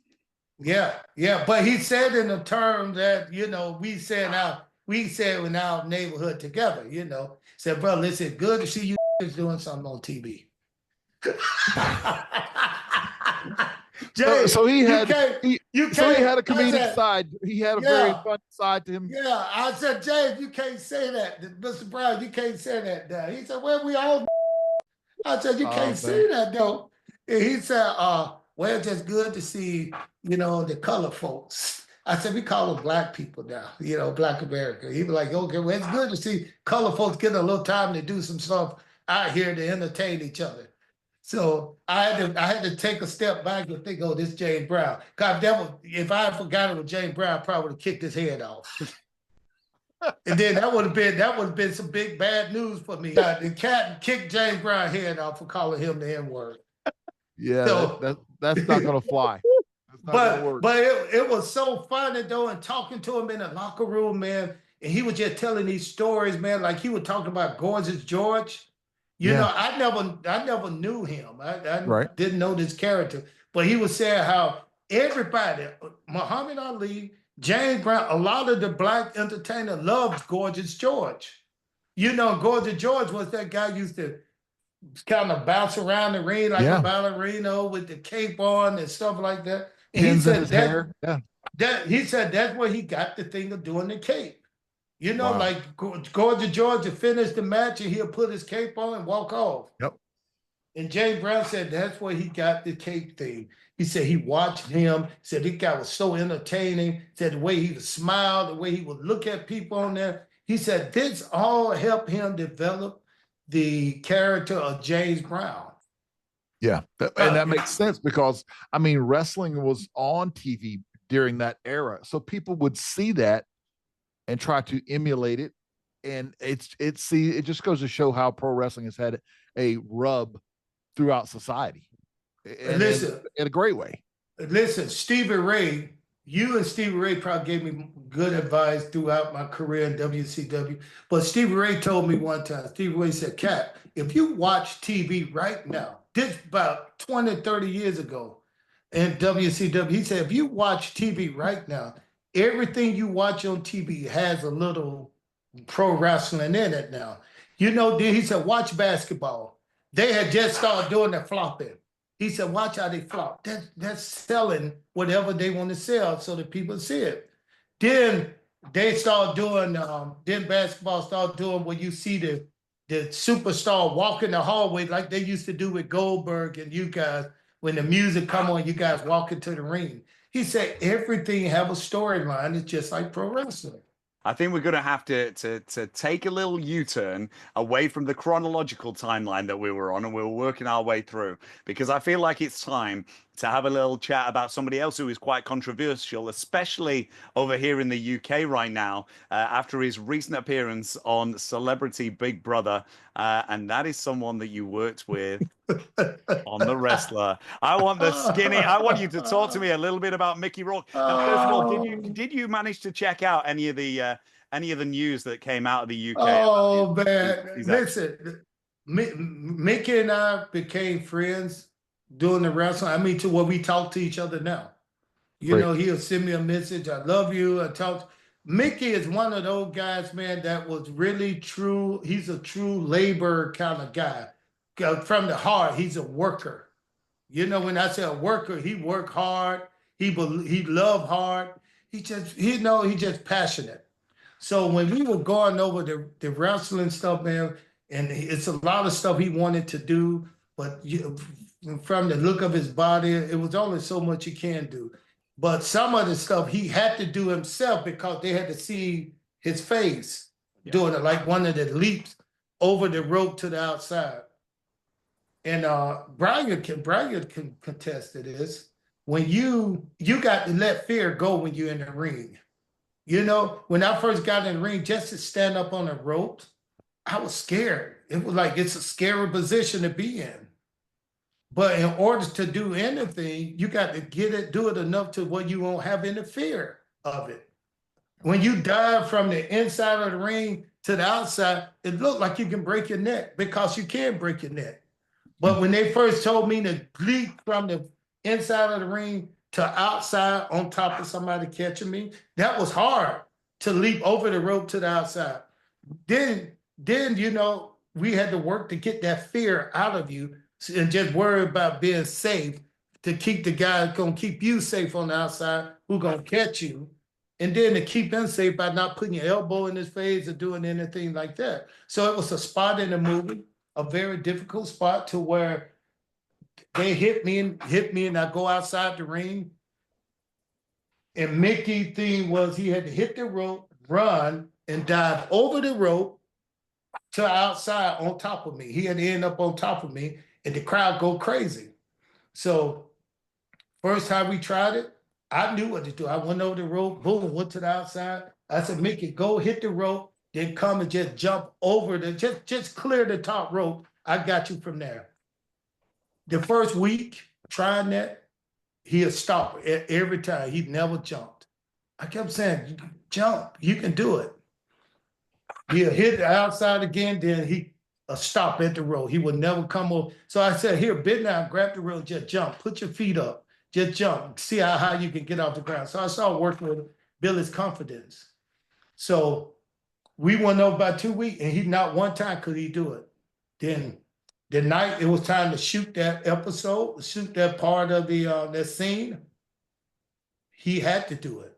Yeah, yeah. But he said in a term that, you know, we said in our neighborhood together, you know. Said, bro, listen, good to see you doing something on TV. Jay, so he had he had a comedic side. He had a very fun side to him. Yeah, I said, James, you can't say that. Mr. Brown, you can't say that now. He said, well, we all I said, you can't say that though. And he said, well, it's just good to see, you know, the color folks. I said, we call them black people now, you know, Black America. He was like, okay, well, it's good to see color folks get a little time to do some stuff out here to entertain each other. So I had to take a step back and think, oh, this James Brown. If I had forgotten it was James Brown, I probably would have kicked his head off. And then that would have been some big bad news for me. The cat kicked James Brown head off for calling him the N-word. Yeah, so, that's not gonna fly. But it was so funny though, and talking to him in the locker room, man, and he was just telling these stories, man, like he was talking about Gorgeous George. You know, I never knew him. I Right. didn't know this character, but he was saying how everybody, Muhammad Ali, James Brown, a lot of the black entertainers loved Gorgeous George. You know, Gorgeous George was that guy used to kind of bounce around the ring like a ballerina with the cape on and stuff like that. And Pins in his hair. he said that's where he got the thing of doing the cape. You know, like Gorgeous George would finish the match and he'll put his cape on and walk off. Yep. And James Brown said that's where he got the cape thing. He said he watched him, said this guy was so entertaining, said the way he would smile, the way he would look at people on there. He said this all helped him develop the character of James Brown. Yeah, and that makes sense because, I mean, wrestling was on TV during that era. So people would see that and try to emulate it. And it just goes to show how pro wrestling has had a rub throughout society. And listen, in a great way. Listen, Stevie Ray, you and Stevie Ray probably gave me good advice throughout my career in WCW. But Stevie Ray told me one time, Stevie Ray said, Cat, if you watch TV right now, this about 20, 30 years ago in WCW, he said, if you watch TV right now, everything you watch on TV has a little pro wrestling in it now. You know, he said, watch basketball. They had just started doing the flopping. He said, watch how they flop. That's selling whatever they want to sell so that people see it. Then they start doing, then basketball start doing where you see the superstar walking the hallway like they used to do with Goldberg and you guys. When the music come on, you guys walk into the ring. He said everything have a storyline. It's just like pro wrestling. I think we're going to have to take a little U-turn away from the chronological timeline that we were on, and we're working our way through, because I feel like it's time to have a little chat about somebody else who is quite controversial, especially over here in the UK right now, after his recent appearance on Celebrity Big Brother, and that is someone that you worked with on The Wrestler. I want you to talk to me a little bit about Mickey Rourke. Now, first of all, did you manage to check out any of the news that came out of the UK? Oh man, listen, Mickey and I became friends doing the wrestling. I mean, to where we talk to each other now. You know, he'll send me a message. I love you. I talk. Mickey is one of those guys, man, that was really true. He's a true labor kind of guy. From the heart, he's a worker. You know, when I say a worker, he worked hard. He loved hard. He just passionate. So when we were going over the wrestling stuff, man, and it's a lot of stuff he wanted to do, but from the look of his body, it was only so much he can do. But some of the stuff he had to do himself because they had to see his face doing it, like one of the leaps over the rope to the outside. And Bryan can contest to this. When you got to let fear go when you're in the ring. You know, when I first got in the ring, just to stand up on the ropes, I was scared. It was like it's a scary position to be in. But in order to do anything, you got to do it enough to where you won't have any fear of it. When you dive from the inside of the ring to the outside, it looked like you can break your neck because you can break your neck. But when they first told me to leap from the inside of the ring to outside on top of somebody catching me, that was hard to leap over the rope to the outside. Then you know, we had to work to get that fear out of you and just worry about being safe to keep the guy going to keep you safe on the outside who going to catch you. And then to keep him safe by not putting your elbow in his face or doing anything like that. So it was a spot in the movie, a very difficult spot to where they hit me and I go outside the ring. And Mickey's thing was he had to hit the rope, run, and dive over the rope to outside on top of me. He had to end up on top of me and the crowd go crazy. So first time we tried it, I knew what to do. I went over the rope, boom, went to the outside. I said, Mickey, go hit the rope, then come and just jump over just clear the top rope. I got you from there. The first week trying that, he'll stop every time. He never jumped. I kept saying, jump, you can do it. He'll hit the outside again, then he a stop at the rope. He would never come over. So I said, here, bend down, grab the rope, just jump, put your feet up, just jump, see how high you can get off the ground. So I started working with Billy's confidence. So we went over about 2 weeks, and he not one time could he do it. Then the night it was time to shoot that episode, shoot that part of the that scene, he had to do it.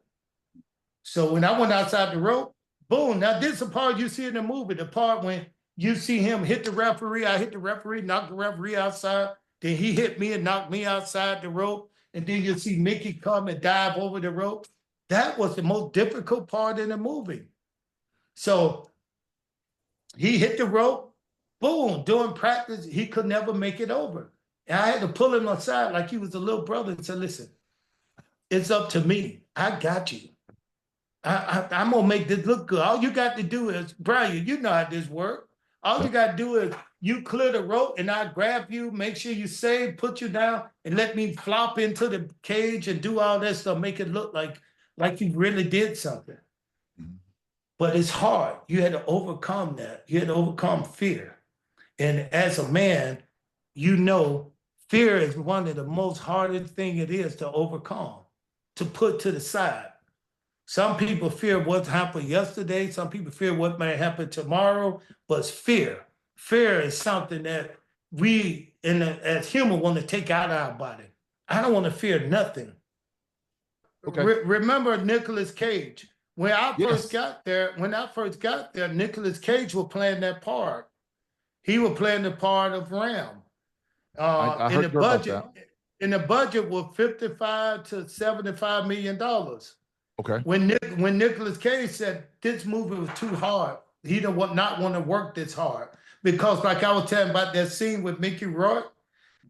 So when I went outside the rope, boom. Now this is the part you see in the movie, the part when you see him hit the referee, I hit the referee, knock the referee outside, then he hit me and knocked me outside the rope, and then you see Mickey come and dive over the rope. That was the most difficult part in the movie. So he hit the rope, boom, during practice, he could never make it over. And I had to pull him aside like he was a little brother and say, listen, it's up to me. I got you. I'm going to make this look good. All you got to do is, Bryan, you know how this works. All you got to do is you clear the rope and I grab you, make sure you save, put you down, and let me flop into the cage and do all that stuff, make it look like you really did something. Mm-hmm. But it's hard. You had to overcome that. You had to overcome fear. And as a man, you know, fear is one of the most hardest thing it is to overcome, to put to the side. Some people fear what happened yesterday. Some people fear what may happen tomorrow, but it's fear. Fear is something that we, as humans, want to take out of our body. I don't want to fear nothing. Okay. Remember Nicolas Cage? When I first got there, Nicolas Cage was playing that part. He was playing the part of Ram. I heard about that. In the budget was $55 to $75 million. Okay. When Nicolas Cage said this movie was too hard, he did not want to work this hard. Because like I was telling about that scene with Mickey Rourke,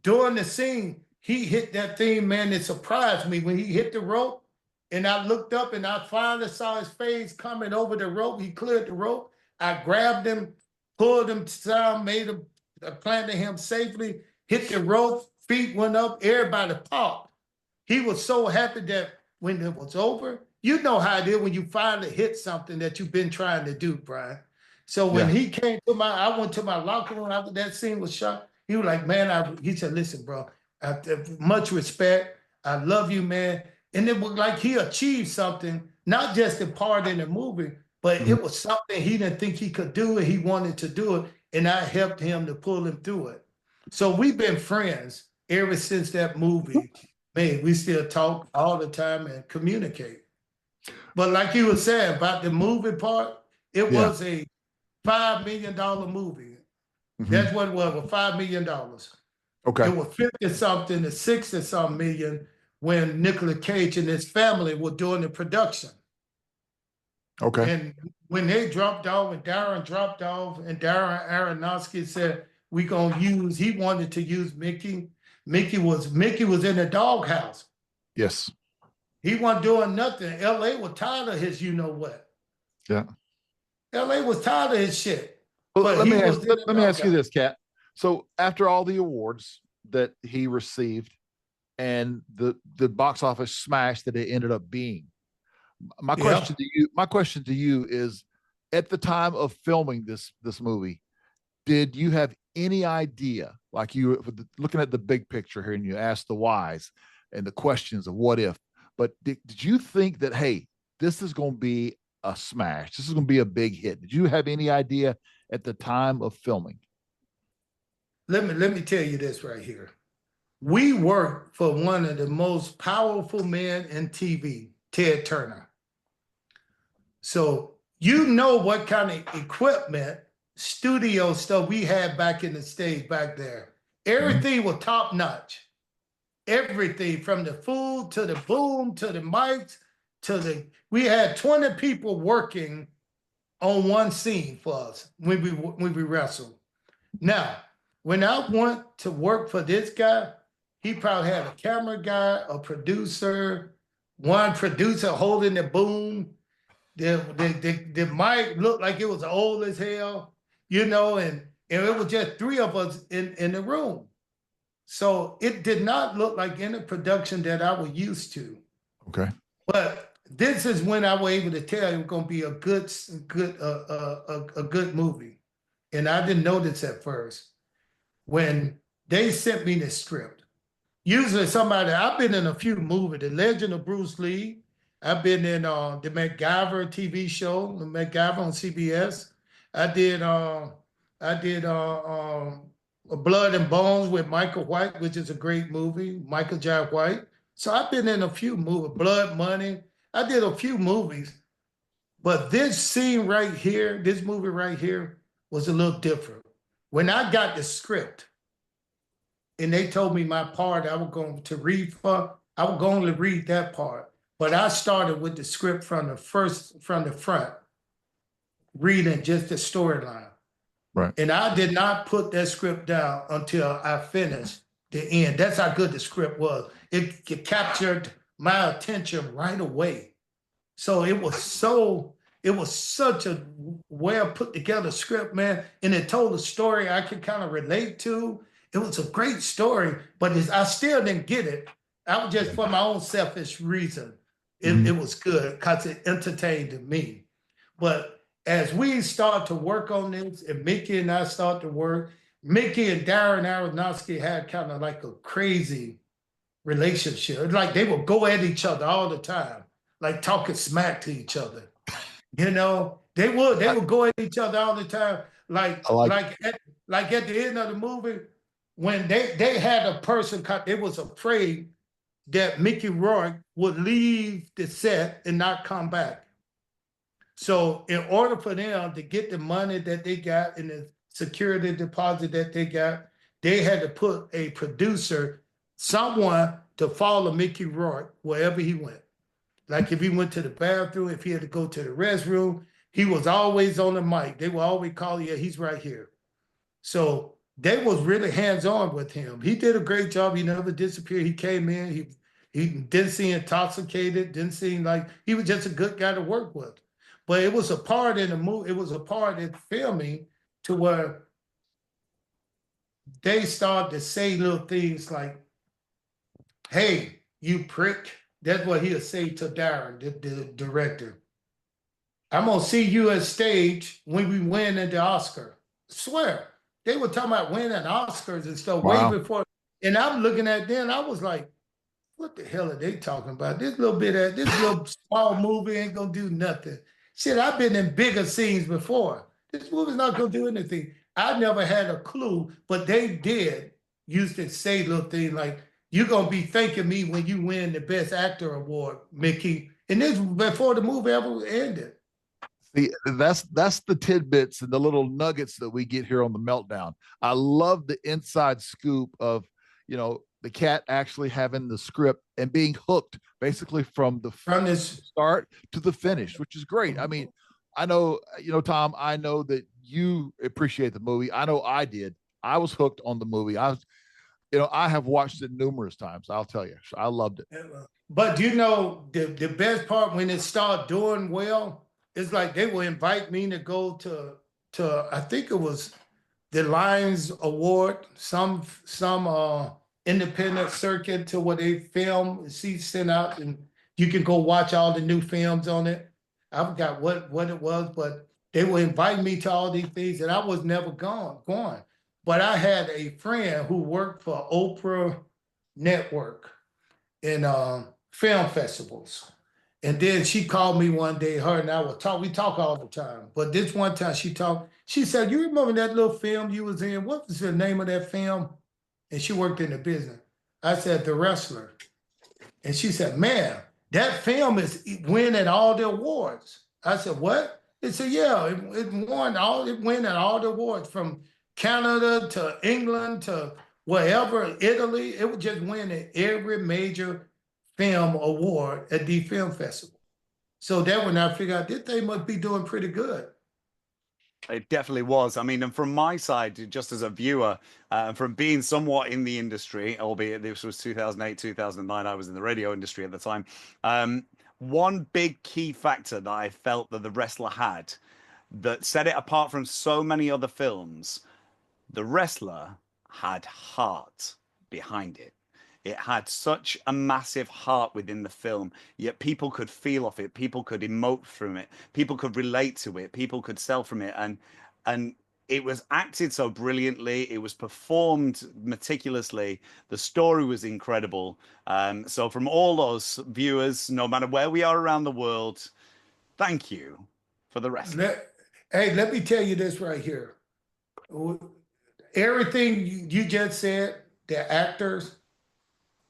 during the scene, he hit that thing, man, it surprised me when he hit the rope. And I looked up and I finally saw his face coming over the rope. He cleared the rope. I grabbed him, pulled him down, planted him safely, hit the rope, feet went up, everybody popped. He was so happy that when it was over, you know how it is when you finally hit something that you've been trying to do, Bryan. So when he came to I went to my locker room after that scene was shot. He was like, man, he said, listen, bro, much respect. I love you, man. And it was like he achieved something, not just the part in the movie, but it was something he didn't think he could do and he wanted to do it. And I helped him to pull him through it. So we've been friends ever since that movie. Man, we still talk all the time and communicate. But like you were saying about the movie part, it was a $5 million movie. That's what it was $5 million. Okay. It was 50-something to 60-something million when Nicolas Cage and his family were doing the production. Okay. And when they dropped off and Darren dropped off and Darren Aronofsky said, he wanted to use Mickey. Mickey was in the doghouse. Yes. He wasn't doing nothing. LA was tired of his you-know-what. Yeah. LA was tired of his shit. Well, let me ask you this, Kat. So after all the awards that he received and the box office smash that it ended up being, my question to you is, at the time of filming this movie, did you have any idea, like you were looking at the big picture here and you asked the whys and the questions of what if, but did you think that, hey, this is going to be a smash, this is going to be a big hit? Did you have any idea at the time of filming? Let me tell you this right here. We worked for one of the most powerful men in TV, Ted Turner. So you know what kind of equipment, studio stuff we had back in the States back there. Everything was top notch. Everything from the food to the boom to the mics we had 20 people working on one scene for us when we wrestled. Now, when I went to work for this guy, he probably had a camera guy, a producer, one producer holding the boom. The mic looked like it was old as hell, you know, and it was just 3 of us in the room. So it did not look like any production that I was used to. Okay. But this is when I was able to tell it was going to be a good movie. and I didn't know this at first. When they sent me the script, usually somebody, I've been in a few movies, The Legend of Bruce Lee. I've been in the MacGyver TV show, the MacGyver on CBS. I did Blood and Bones with Michael White, which is a great movie, Michael J. White. So I've been in a few movies, Blood Money. I did a few movies, but this scene right here, this movie right here, was a little different. When I got the script and they told me my part, I was going to read for, I was going to read that part. But I started with the script from the front, reading just the storyline. Right. And I did not put that script down until I finished the end. That's how good the script was. It captured my attention right away. So it was such a well put together script, man. And it told a story I could kind of relate to. It was a great story, but I still didn't get it. I was just for my own selfish reason. It was good because it entertained me. But as we start to work on this, and Mickey and I start to work, Mickey and Darren Aronofsky had kind of like a crazy relationship. It's like they would go at each other all the time, like talking smack to each other. You know, they would go at each other all the time. Like at the end of the movie, when they had a person, they was afraid that Mickey Rourke would leave the set and not come back. So in order for them to get the money that they got and the security deposit that they got, they had to put a producer, someone to follow Mickey Rourke wherever he went. Like if he went to the bathroom, if he had to go to the restroom, he was always on the mic. They would always call, yeah, he's right here. So they was really hands-on with him. He did a great job. He never disappeared. He came in, he didn't seem intoxicated, didn't seem like, he was just a good guy to work with. But it was a part in the movie, it was a part in filming to where they started to say little things like, hey, you prick. That's what he'll say to Darren, the director. I'm gonna see you at stage when we win at the Oscar. I swear. They were talking about winning Oscars and stuff way before. And I'm looking at them, I was like, what the hell are they talking about? This little small movie ain't gonna do nothing. Shit, I've been in bigger scenes before. This movie's not gonna do anything. I never had a clue, but they did used to say little things like, you're gonna be thanking me when you win the Best Actor award, Mickey. And this before the movie ever ended. See, that's the tidbits and the little nuggets that we get here on the Meltdown. I love the inside scoop of, you know, the cat actually having the script and being hooked basically from the start to the finish, which is great. I mean, I know, you know, Tom, I know that you appreciate the movie. I know I did. I was hooked on the movie. I have watched it numerous times. I'll tell you, I loved it. But you know, the best part when it started doing well, it's like they will invite me to go to I think it was the Lions Award, some independent circuit to where they film, seats sent out, and you can go watch all the new films on it. I forgot what it was, but they would invite me to all these things, and I was never going. But I had a friend who worked for Oprah Network in film festivals. And then she called me one day, her and I would talk. We talk all the time. But this one time she said, you remember that little film you was in? What was the name of that film? And she worked in the business. I said, The Wrestler. And she said, man, that film is winning all the awards. I said, what? It said, yeah, it winning all the awards from Canada to England to wherever, Italy. It was just winning every major film award at the film festival. So that when I figured out this thing must be doing pretty good. It definitely was. I mean, and from my side, just as a viewer, from being somewhat in the industry, albeit this was 2008, 2009, I was in the radio industry at the time. One big key factor that I felt that The Wrestler had that set it apart from so many other films, The Wrestler had heart behind it. It had such a massive heart within the film, yet people could feel off it, people could emote from it, people could relate to it, people could sell from it, and it was acted so brilliantly. It was performed meticulously. The story was incredible. So from all those viewers, no matter where we are around the world, thank you for the wrestling. Hey, let me tell you this right here. Everything you just said, the actors,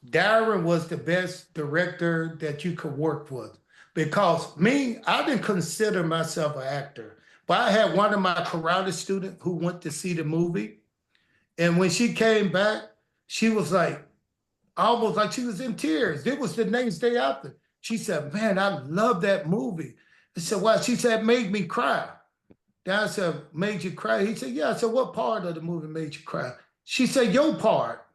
Darren was the best director that you could work with. Because me, I didn't consider myself an actor. But I had one of my karate students who went to see the movie. And when she came back, she was like, almost like she was in tears. It was the next day after. She said, man, I love that movie. I said, why? She said, made me cry. Then I said, made you cry? He said, yeah. I said, what part of the movie made you cry? She said, your part.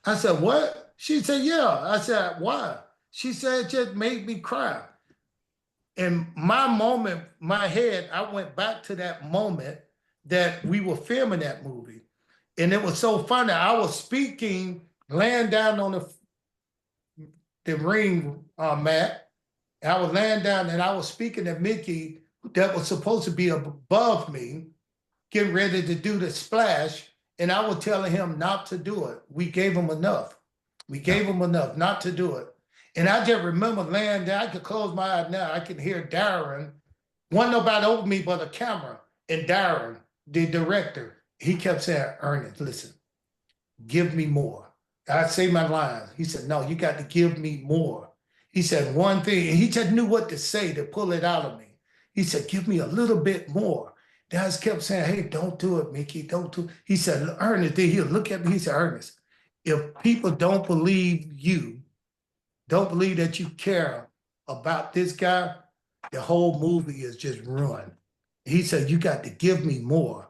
I said, what? She said, yeah. I said, why? She said, it just made me cry. In my moment, my head, I went back to that moment that we were filming that movie. And it was so funny. I was speaking, laying down on the ring mat. I was laying down and I was speaking to Mickey that was supposed to be above me, getting ready to do the splash. And I was telling him not to do it. We gave him enough. We gave him enough not to do it. And I just remember laying down. I could close my eyes now. I can hear Darren. Wasn't nobody over me but a camera. And Darren, the director, he kept saying, Ernest, listen, give me more. I say my lines. He said, no, you got to give me more. He said one thing, and he just knew what to say to pull it out of me. He said, give me a little bit more. Then I just kept saying, hey, don't do it, Mickey, don't do it. He said, Ernest, then he'll look at me. He said, Ernest, if people don't believe you, don't believe that you care about this guy, the whole movie is just ruined. He said, you got to give me more.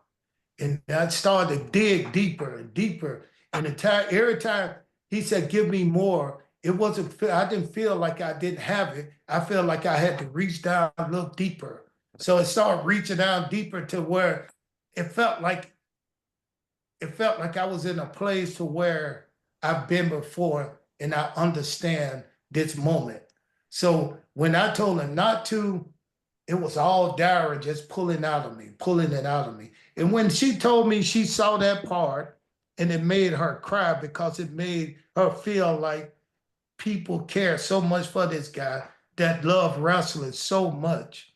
And I started to dig deeper and deeper. And every time he said, give me more, it wasn't, I didn't feel like I didn't have it. I felt like I had to reach down a little deeper. So it started reaching down deeper to where it felt like I was in a place to where I've been before and I understand this moment. So when I told him not to, it was all Darren just pulling it out of me. And when she told me she saw that part and it made her cry because it made her feel like people care so much for this guy that love wrestling so much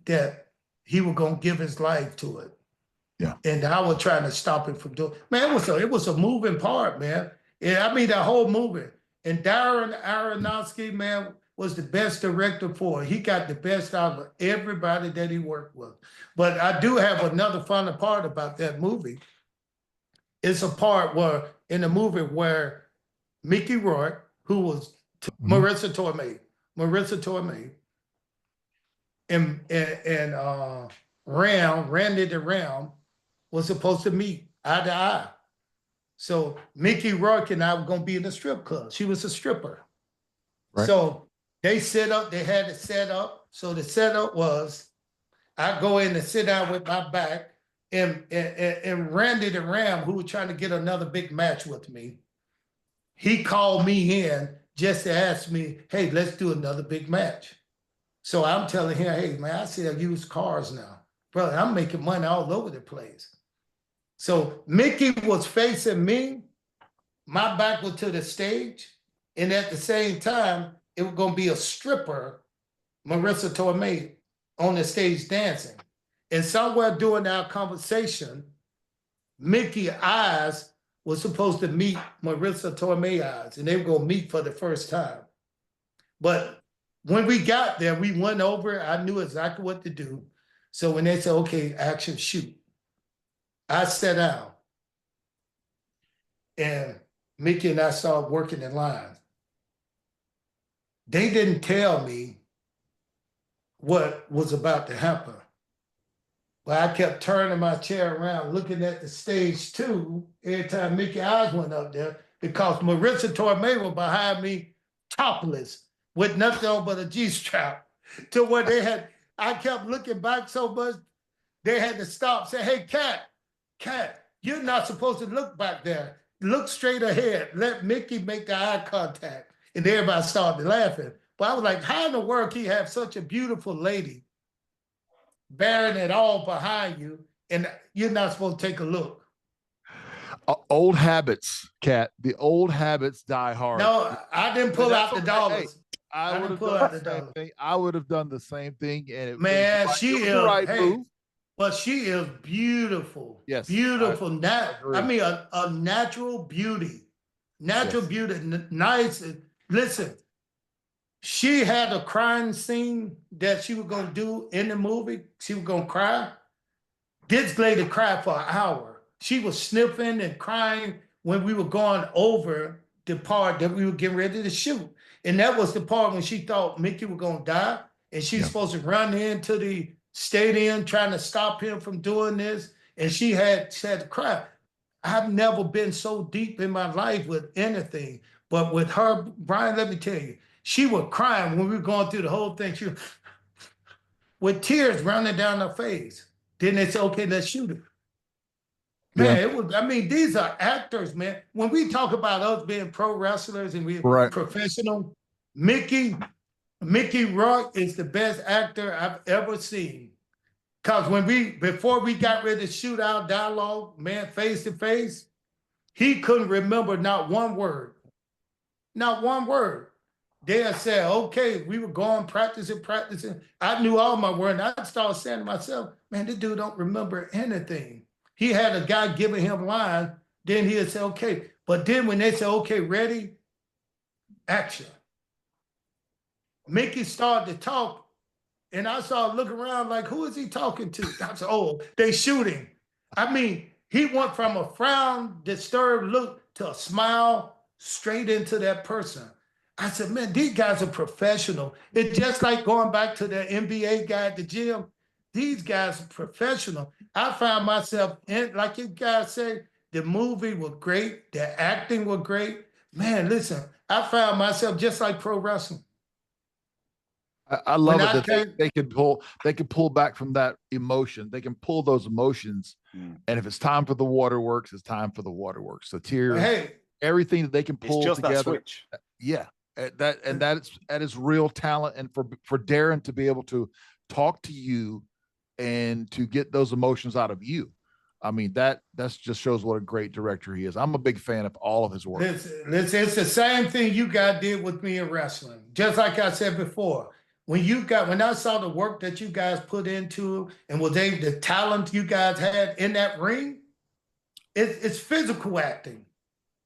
that he was going to give his life to it. Yeah. And I was trying to stop him from doing, man, it was a moving part, man. Yeah, I mean, that whole movie. And Darren Aronofsky, man, was the best director for it. He got the best out of everybody that he worked with. But I do have another funny part about that movie. It's a part where, in the movie where Mickey Rourke, who was Marisa Tormei, and Randy the Ram was supposed to meet eye to eye. So Mickey Rourke and I were going to be in the strip club. She was a stripper. Right. So they had it set up. So the setup was, I go in and sit down with my back, and Randy the Ram, who was trying to get another big match with me, he called me in just to ask me, hey, let's do another big match. So I'm telling him, hey, man, I sell used cars now. Brother, I'm making money all over the place. So Mickey was facing me, my back was to the stage, and at the same time, it was going to be a stripper, Marisa Tormei, on the stage dancing. And somewhere during our conversation, Mickey's eyes were supposed to meet Marisa Tormei's eyes, and they were going to meet for the first time. But when we got there, we went over, I knew exactly what to do. So when they said, okay, action, shoot, I sat down, and Mickey and I started working in line. They didn't tell me what was about to happen. But I kept turning my chair around, looking at the stage too, every time Mickey's eyes went up there, because Marisa Tormei was behind me, topless, with nothing on but a G-strap, to where I kept looking back so much, they had to stop, say, hey, Cat, you're not supposed to look back there. Look straight ahead. Let Mickey make the eye contact. And everybody started laughing. But I was like, how in the world can you have such a beautiful lady bearing it all behind you, and you're not supposed to take a look. Old habits, Cat. The old habits die hard. No, I didn't pull out the dollars. I would have done the same thing. I would have done the same thing, and it was the right move. But she is beautiful. Yes, beautiful. I mean, a natural beauty, beauty, nice. Listen, she had a crying scene that she was gonna do in the movie. She was gonna cry. This lady cried for an hour. She was sniffing and crying when we were going over the part that we were getting ready to shoot. And that was the part when she thought Mickey was going to die. And she's supposed to run into the stadium trying to stop him from doing this. And she had to cry. I've never been so deep in my life with anything. But with her, Bryan, let me tell you, she was crying when we were going through the whole thing. She was with tears running down her face. Then they said, okay, let's shoot her. Man, it was, I mean, these are actors, man. When we talk about us being pro wrestlers and we're professional, Mickey Rourke is the best actor I've ever seen. Because before we got ready to shoot our dialogue, man, face to face, he couldn't remember not one word. Not one word. They said, okay, we were going practicing. I knew all my words. And I started saying to myself, man, this dude don't remember anything. He had a guy giving him lines, then he'd say, okay. But then when they say, okay, ready, action. Mickey started to talk, and I started looking around like, who is he talking to? I said, oh, they shooting. I mean, he went from a frown, disturbed look to a smile straight into that person. I said, man, these guys are professional. It's just like going back to the NBA guy at the gym. These guys are professional. I found myself in, like you guys say, the movie was great, the acting was great. Man, listen, I found myself just like pro wrestling. I love it that they can pull back from that emotion. They can pull those emotions, and if it's time for the waterworks, it's time for the waterworks. The tears, everything that they can pull together. That switch. Yeah, that is real talent, and for Darren to be able to talk to you and to get those emotions out of you. I mean, that's just shows what a great director he is. I'm a big fan of all of his work. Listen, it's the same thing you guys did with me in wrestling. Just like I said before, when I saw the work that you guys put into and the talent you guys had in that ring, it's physical acting.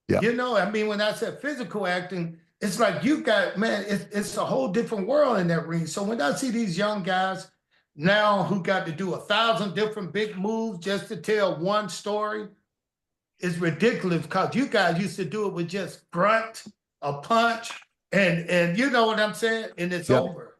Yeah. You know, I mean, when I said physical acting, it's like it's a whole different world in that ring. So when I see these young guys now who got to do 1,000 different big moves just to tell one story, it's ridiculous because you guys used to do it with just grunt, a punch, and you know what I'm saying? And it's over.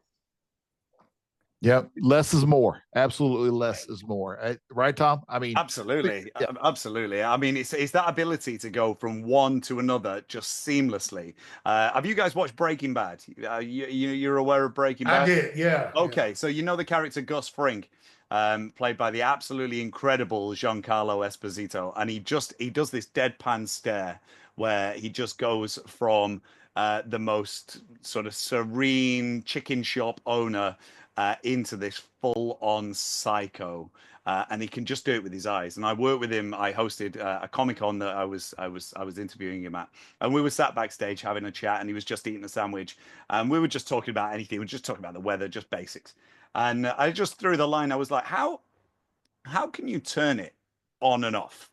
Yep. Less is more. Absolutely less is more. Right, Tom? I mean, absolutely. Yeah. Absolutely. I mean, it's that ability to go from one to another just seamlessly. Have you guys watched Breaking Bad? You're aware of Breaking Bad? I did, yeah. Okay, so you know the character Gus Fring, played by the absolutely incredible Giancarlo Esposito, and he does this deadpan stare where he just goes from the most sort of serene chicken shop owner into this full-on psycho, and he can just do it with his eyes. And I worked with him. I hosted a Comic-Con that I was interviewing him at, and we were sat backstage having a chat, and he was just eating a sandwich, and we were just talking about anything. We were just talking about the weather, just basics. And I just threw the line. I was like, how can you turn it on and off?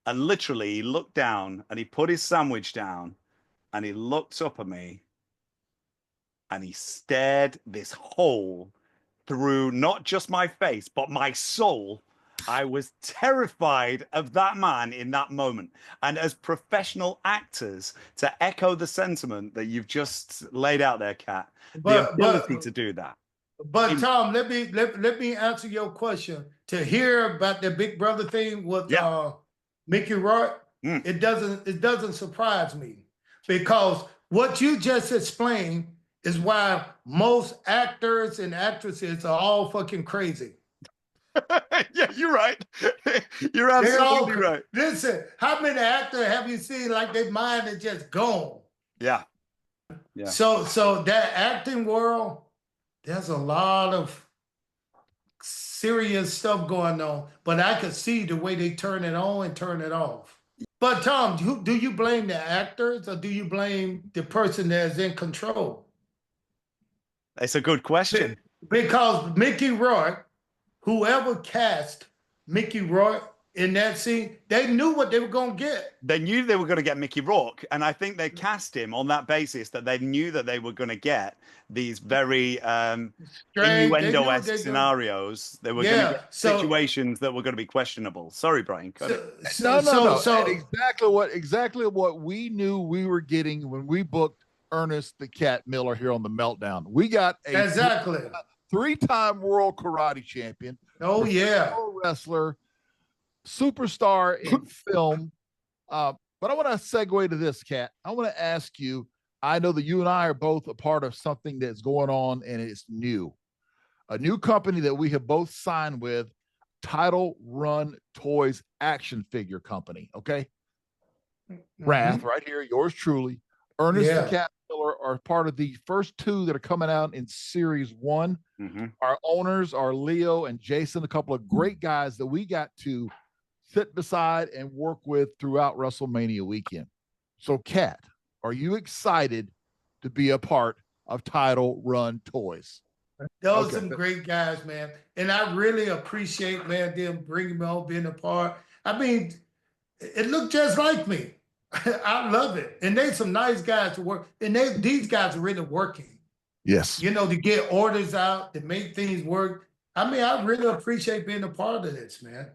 And literally, he looked down and he put his sandwich down, and he looked up at me. And he stared this hole through not just my face, but my soul. I was terrified of that man in that moment. And as professional actors, to echo the sentiment that you've just laid out there, Kat, the ability to do that. But Tom, let me answer your question. To hear about the Big Brother thing with Mickey Rourke, it doesn't surprise me, because what you just explained is why most actors and actresses are all fucking crazy. Yeah, you're right. You're absolutely right. Listen, how many actors have you seen like their mind is just gone? Yeah. So that acting world, there's a lot of serious stuff going on, but I could see the way they turn it on and turn it off. But Tom, do you blame the actors or do you blame the person that's in control? It's a good question. Because Mickey Rourke, whoever cast Mickey Rourke in that scene, they knew what they were going to get. They knew they were going to get Mickey Rourke, and I think they cast him on that basis that they knew that they were going to get these very innuendo-esque scenarios. They were going to get situations that were going to be questionable. Sorry, Brian. No. Exactly what we knew we were getting when we booked Ernest the Cat Miller here on the Meltdown. We got a three-time world karate champion. Oh yeah, wrestler, superstar in film. But I want to segue to this, Cat. I want to ask you, I know that you and I are both a part of something that's going on and it's new. A new company that we have both signed with, Title Run Toys Action Figure Company. Okay. Wrath right here, yours truly. Ernest the Cat Miller are part of the first two that are coming out in series 1. Our owners are Leo and Jason, a couple of great guys that we got to sit beside and work with throughout WrestleMania weekend. So, Kat, are you excited to be a part of Title Run Toys? Those are some great guys, man. And I really appreciate, man, them bringing me on, being a part. I mean, it looked just like me. I love it. And they some nice guys to work. And these guys are really working. Yes. You know, to get orders out, to make things work. I mean, I really appreciate being a part of this, man.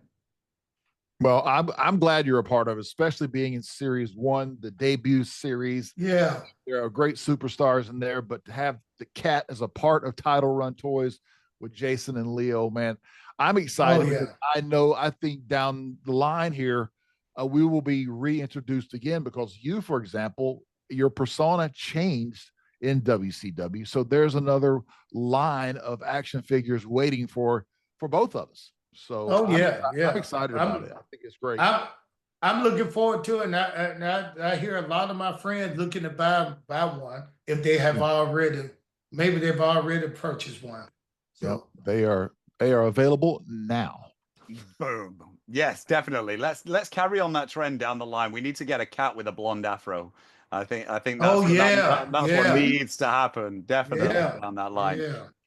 Well, I'm glad you're a part of it, especially being in series 1, the debut series. Yeah. There are great superstars in there, but to have the Cat as a part of Title Run Toys with Jason and Leo, man, I'm excited. Because I think down the line here, we will be reintroduced again because you, for example, your persona changed in WCW. So there's another line of action figures waiting for both of us. So I'm excited about it. I think it's great. I'm looking forward to it. And I hear a lot of my friends looking to buy one if they have maybe they've already purchased one. So they are available now. Boom. Yes, definitely. Let's carry on that trend down the line. We need to get a cat with a blonde afro. I think that's what needs to happen. Definitely down that line.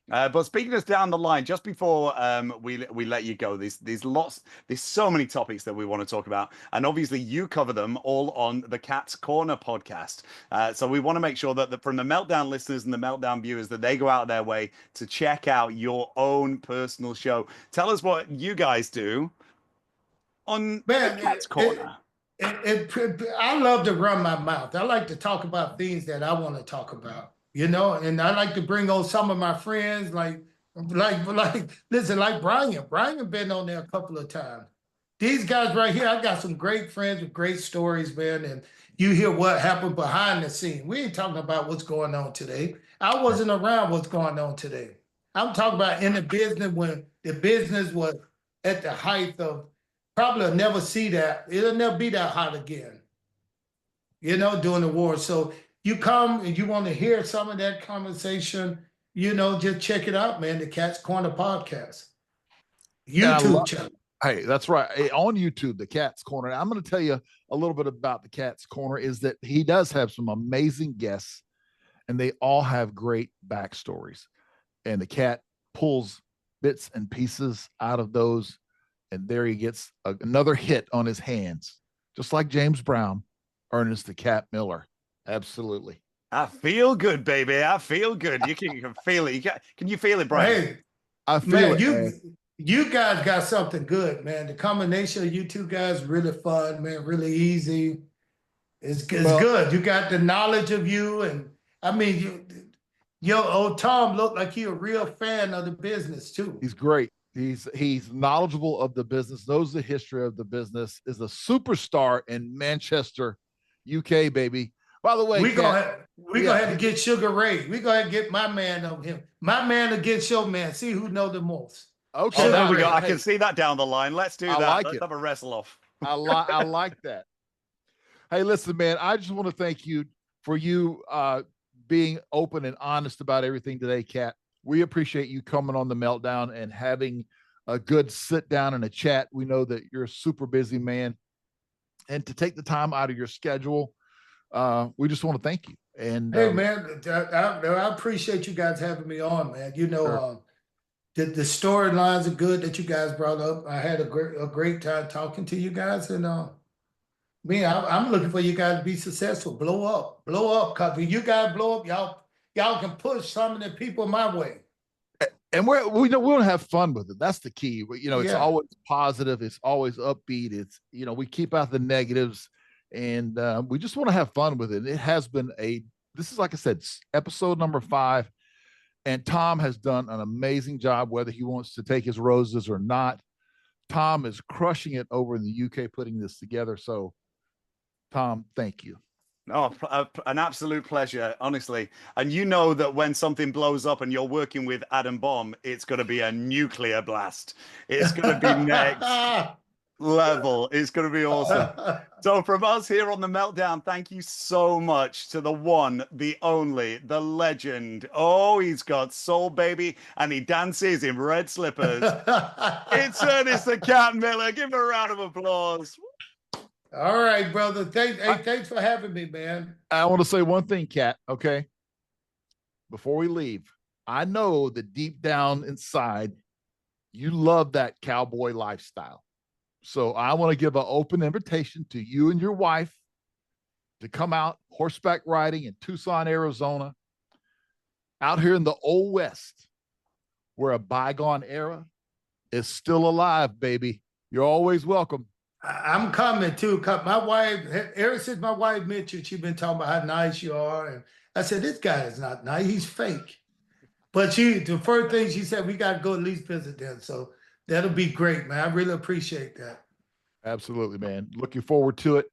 But speaking of down the line, just before we let you go, there's so many topics that we want to talk about, and obviously you cover them all on the Cat's Corner podcast. So we want to make sure that from the Meltdown listeners and the Meltdown viewers that they go out their way to check out your own personal show. Tell us what you guys do on the Cat's Corner. I love to run my mouth. I like to talk about things that I want to talk about. You know, and I like to bring on some of my friends, like Brian. Brian been on there a couple of times. These guys right here, I got some great friends with great stories, man. And you hear what happened behind the scene. We ain't talking about what's going on today. I wasn't around what's going on today. I'm talking about in the business when the business was at the height of, probably will never see that. It'll never be that hot again, you know, during the war. So you come and you want to hear some of that conversation, you know, just check it out, man. The Cat's Corner podcast. YouTube channel. Hey, that's right. Hey, on YouTube, the Cat's Corner. I'm going to tell you a little bit about the Cat's Corner is that he does have some amazing guests and they all have great backstories. And the Cat pulls bits and pieces out of those. And there he gets another hit on his hands, just like James Brown, Ernest the Cat Miller. Absolutely. I feel good, baby. I feel good. You can feel it. Can you feel it, Brian? Hey, I feel it. You guys got something good, man. The combination of you two guys really fun, man. Really easy. It's good. You got the knowledge of you, and I mean, Tom looked like he a real fan of the business too. He's great. He's knowledgeable of the business, knows the history of the business, is a superstar in Manchester, UK, baby. By the way, we gonna have to get Sugar Ray. We gonna have to get my man on him. My man against your man. See who know the most. Okay, there we go. I can see that down the line. Let's do that. Let's have a wrestle off. I like that. Hey, listen, man. I just want to thank you for you being open and honest about everything today, Kat. We appreciate you coming on the Meltdown and having a good sit down and a chat. We know that you're a super busy man, and to take the time out of your schedule, we just want to thank you. And Hey, man, I appreciate you guys having me on, man. Sure. The storylines are good that you guys brought up. I had a great time talking to you guys, and I'm looking for you guys to be successful, blow up. Cause when you guys blow up, y'all can push some of the people my way. And we want to have fun with it. That's the key. It's Yeah. always positive. It's always upbeat. It's, we keep out the negatives, and we just want to have fun with it. It has been this is, like I said, episode number 5, and Tom has done an amazing job, whether he wants to take his roses or not. Tom is crushing it over in the UK, putting this together. So, Tom, thank you. Oh, an absolute pleasure, honestly. And you know that when something blows up and you're working with Adam Bomb, it's going to be a nuclear blast. It's going to be next level. It's going to be awesome. So from us here on The Meltdown, thank you so much to the one, the only, the legend. Oh, he's got soul, baby, and he dances in red slippers. It's Ernest the Cat Miller. Give him a round of applause. All right, brother. Thanks for having me, man. I want to say one thing, Cat, okay? Before we leave, I know that deep down inside, you love that cowboy lifestyle. So I want to give an open invitation to you and your wife to come out horseback riding in Tucson, Arizona, out here in the Old West, where a bygone era is still alive, baby. You're always welcome. I'm coming too. My wife, ever since my wife mentioned, she's been talking about how nice you are. And I said, this guy is not nice. He's fake. But the first thing she said, we got to go at least visit them. So that'll be great, man. I really appreciate that. Absolutely, man. Looking forward to it.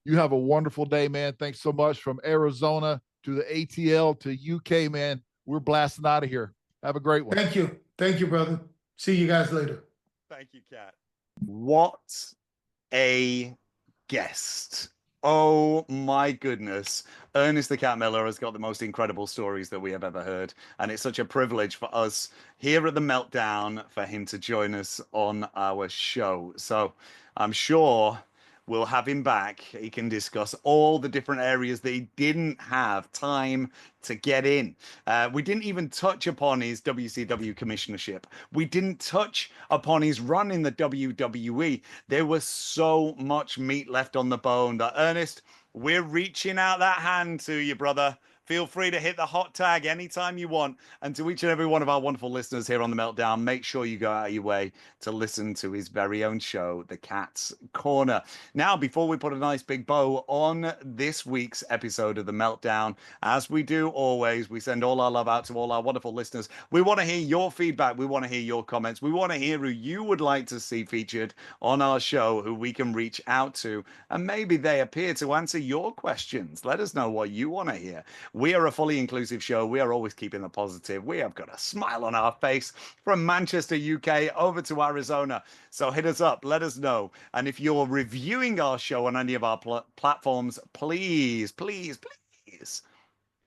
You have a wonderful day, man. Thanks so much. From Arizona to the ATL to UK, man. We're blasting out of here. Have a great one. Thank you. Thank you, brother. See you guys later. Thank you, Kat. What a guest. Oh my goodness. Ernest the Cat Miller has got the most incredible stories that we have ever heard. And it's such a privilege for us here at The Meltdown for him to join us on our show. So I'm sure we'll have him back. He can discuss all the different areas that he didn't have time to get in. We didn't even touch upon his WCW commissionership. We didn't touch upon his run in the WWE. There was so much meat left on the bone that, Ernest, we're reaching out that hand to you, brother. Feel free to hit the hot tag anytime you want. And to each and every one of our wonderful listeners here on The Meltdown, make sure you go out of your way to listen to his very own show, The Cat's Corner. Now, before we put a nice big bow on this week's episode of The Meltdown, as we do always, we send all our love out to all our wonderful listeners. We want to hear your feedback. We want to hear your comments. We want to hear who you would like to see featured on our show, who we can reach out to, and maybe they appear to answer your questions. Let us know what you want to hear. We are a fully inclusive show. We are always keeping the positive. We have got a smile on our face from Manchester, UK, over to Arizona. So hit us up. Let us know. And if you're reviewing our show on any of our platforms, please, please, please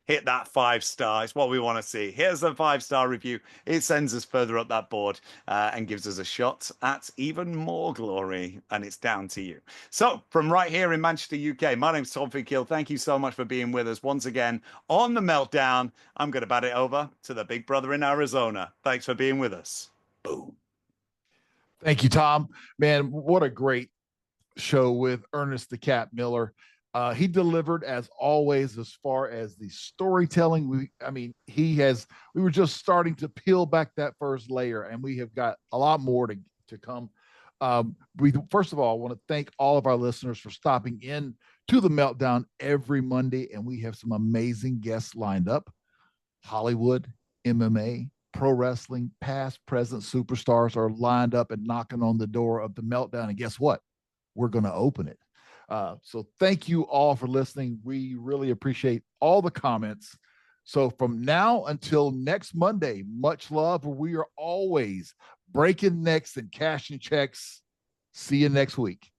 hit that 5-star. It's what we want to see. Here's a 5-star review. It sends us further up that board and gives us a shot at even more glory. And it's down to you. So from right here in Manchester, UK, my name's Tom Finkill. Thank you so much for being with us once again on The Meltdown. I'm going to bat it over to the big brother in Arizona. Thanks for being with us. Boom. Thank you, Tom. Man, what a great show with Ernest the Cat Miller. He delivered as always as far as the storytelling. We were just starting to peel back that first layer, and we have got a lot more to come. We first of all want to thank all of our listeners for stopping in to The Meltdown every Monday, and we have some amazing guests lined up. Hollywood, MMA, pro wrestling, past, present superstars are lined up and knocking on the door of The Meltdown, and guess what? We're going to open it. So thank you all for listening. We really appreciate all the comments. So from now until next Monday, much love. We are always breaking necks and cashing checks. See you next week.